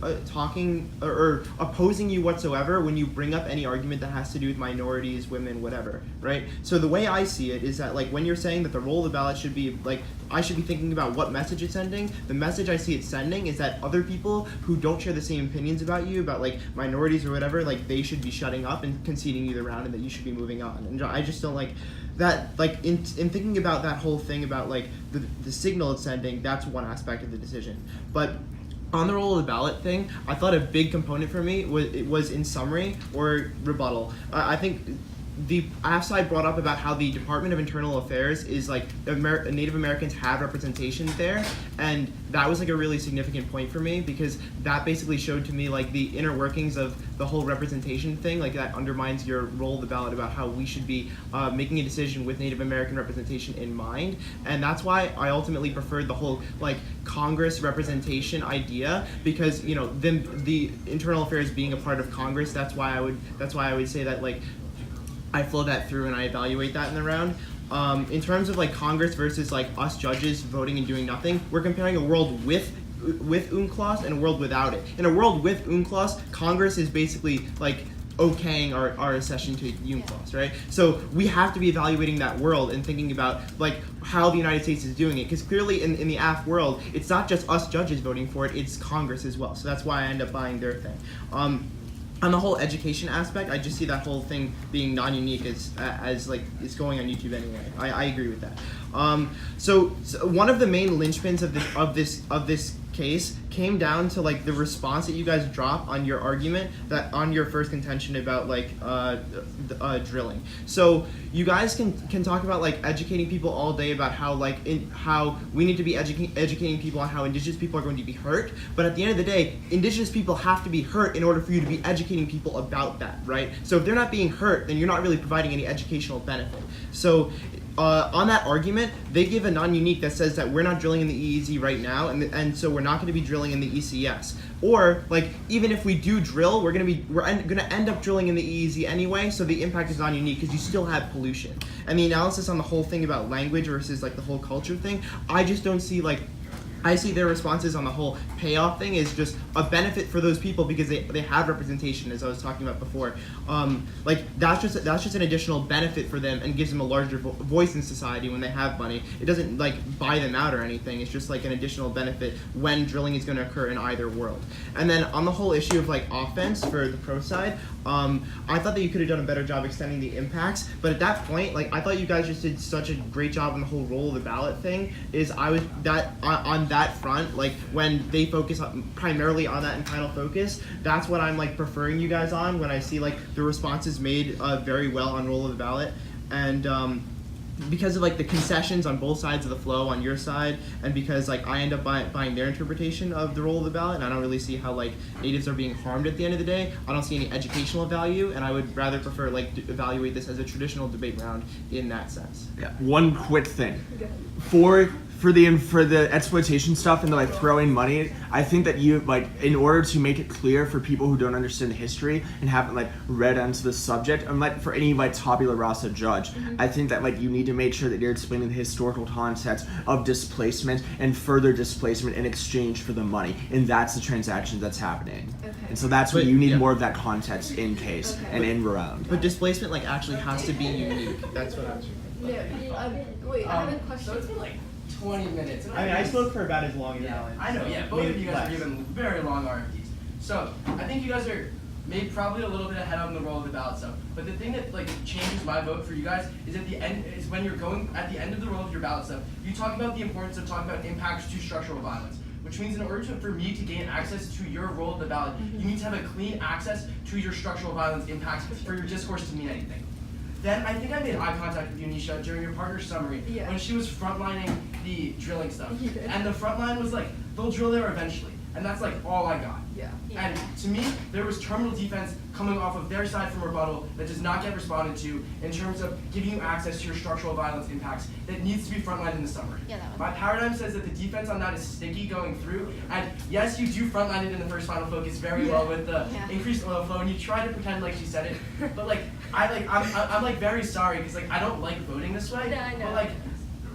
or opposing you whatsoever when you bring up any argument that has to do with minorities, women, whatever, right? So the way I see it is that like when you're saying that the role of the ballot should be like I should be thinking about what message it's sending, the message I see it sending is that other people who don't share the same opinions about you, about like minorities or whatever, like they should be shutting up and conceding you the round and that you should be moving on. And I just don't like that, like in thinking about that whole thing about like the signal it's sending, that's one aspect of the decision. But on the role of the ballot thing, I thought a big component for me was in summary or rebuttal. I think the side brought up about how the Department of Internal Affairs is like Native Americans have representation there, and that was like a really significant point for me because that basically showed to me like the inner workings of the whole representation thing, like that undermines your role of the ballot about how we should be making a decision with Native American representation in mind. And that's why I ultimately preferred the whole like Congress representation idea, because the Internal Affairs being a part of Congress, that's why I would say that like I flow that through and I evaluate that in the round. In terms of like Congress versus like us judges voting and doing nothing, we're comparing a world with UNCLOS and a world without it. In a world with UNCLOS, Congress is basically like okaying our accession to UNCLOS, right? So we have to be evaluating that world and thinking about like how the United States is doing it, because clearly in the AF world, it's not just us judges voting for it, it's Congress as well. So that's why I end up buying their thing. On the whole education aspect, I just see that whole thing being non-unique as like it's going on YouTube anyway. I agree with that. So one of the main linchpins of this case came down to like the response that you guys dropped on your argument that on your first contention about like drilling. So you guys can talk about like educating people all day about how like how we need to be educating people on how indigenous people are going to be hurt, but at the end of the day, indigenous people have to be hurt in order for you to be educating people about that, right? So if they're not being hurt, then you're not really providing any educational benefit. So on that argument, they give a non-unique that says that we're not drilling in the EEZ right now, and so we're not going to be drilling in the ECS. Or like even if we do drill, we're going to end up drilling in the EEZ anyway. So the impact is non-unique because you still have pollution. And the analysis on the whole thing about language versus like the whole culture thing, I just don't see like. I see their responses on the whole payoff thing is just a benefit for those people because they have representation, as I was talking about before. Like that's just an additional benefit for them and gives them a larger voice in society when they have money. It doesn't like buy them out or anything. It's just like an additional benefit when drilling is going to occur in either world. And then on the whole issue of like offense for the pro side, I thought that you could have done a better job extending the impacts, but at that point, like I thought you guys just did such a great job on the whole roll of the ballot thing. On that front, like when they focus primarily on that in final focus, that's what I'm like preferring you guys on when I see like the responses made very well on roll of the ballot. And because of like the concessions on both sides of the flow on your side, and because like I end up buying their interpretation of the role of the ballot, and I don't really see how like natives are being harmed at the end of the day. I don't see any educational value, and I would rather prefer like to evaluate this as a traditional debate round in that sense. Yeah. One quick thing. For the exploitation stuff and the like throwing money, I think that you like in order to make it clear for people who don't understand the history and haven't like read into the subject, and like for any like tabula rasa judge, I think that like you need to make sure that you're explaining the historical context of displacement and further displacement in exchange for the money, and that's the transaction that's happening. Okay. And so that's what But- you need yeah. more of that context in case and in round. But displacement like actually has to be unique. That's what I'm. No, wait, I have a question. So it's been like 20 minutes. And I mean, I spoke for about as long as Yeah, Alan. I know, yeah. Both of you guys Less. are giving very long RFDs. So I think you guys are maybe probably a little bit ahead on the roll of the ballot stuff. But the thing that like changes my vote for you guys is at the end is when you're going at the end of the roll of your ballot stuff, you talk about the importance of talking about impacts to structural violence. Which means in order for me to gain access to your roll of the ballot, you need to have a clean access to your structural violence impacts for your discourse to mean anything. Then I think I made eye contact with you, Nisha, during your partner summary Yeah. when she was frontlining the drilling stuff. You did. And the front line was like, they'll drill there eventually. And that's like all I got. Yeah. And to me, there was terminal defense coming off of their side from rebuttal that does not get responded to in terms of giving you access to your structural violence impacts that needs to be frontlined in the summary. Yeah, that one. My paradigm says that the defense on that is sticky going through, and yes, you do frontline it in the first final focus very well with the Yeah. increased oil flow, and you try to pretend like she said it, but like I'm like very sorry because like I don't like voting this way, No, I know. but like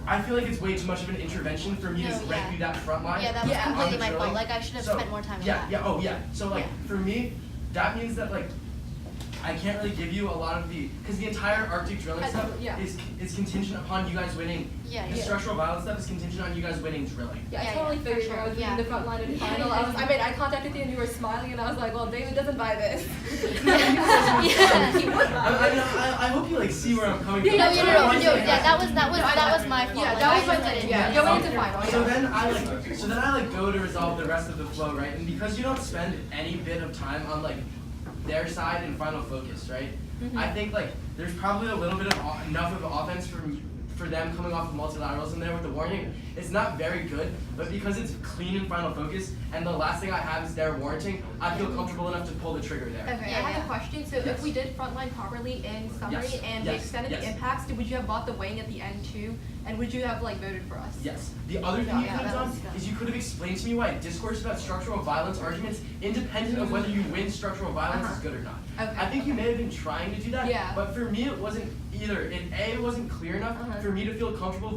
I feel like it's way too much of an intervention for me to No, grant yeah. you that front line. Yeah, that was Yeah. completely on the my fault. drilling. Like, I should have So, spent more time on yeah, that. Yeah, oh yeah. So like Yeah. for me, that means that like I can't really give you a lot of the because the entire Arctic drilling I- stuff yeah. is contingent upon you guys winning. Yeah, The yeah. structural violence stuff is contingent on you guys winning drilling. Yeah, I Yeah, totally yeah, for figured sure. I was Yeah. in the front line and final. I made eye contact with you and you were smiling and I was like, well, David doesn't buy this. I hope you like see where I'm coming from. No, So yeah, I no, want no, to- yeah, that was my fault. Yeah, Like, that I was my just thing. didn't Yeah, do going it. into final. So Yeah. then I go to resolve the rest of the flow, right? And because you don't spend any bit of time on like their side in final focus, right? I think like there's probably a little bit of enough of offense for them coming off of multilaterals in there with the warning. It's not very good, but because it's clean in final focus and the last thing I have is their warranting, I feel comfortable enough to pull the trigger there. Okay, Yeah, I have yeah. a question. So if we did frontline properly in summary Yes, and we yes, extended the yes. impacts, would you have bought the weighing at the end too? And would you have like voted for us? Yes. The other thing Yeah, you yeah, could have that done was good. is you could have explained to me why discourse about structural violence arguments, independent of whether you win structural violence, is good or not. Okay, I think you okay. may have been trying to do that, Yeah. but for me it wasn't either. It wasn't clear enough for me to feel comfortable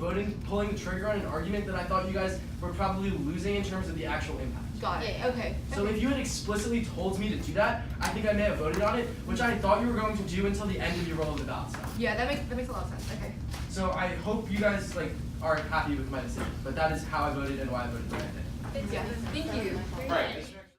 pulling the trigger on an argument that I thought you guys were probably losing in terms of the actual impact. Got it. Yeah, yeah. Okay. So if you had explicitly told me to do that, I think I may have voted on it, which I thought you were going to do until the end of your roll of the ballot stuff. Yeah, that makes a lot of sense. Okay. So I hope you guys like are happy with my decision, but that is how I voted and why I voted the way I did. Yeah. Thank you. Right.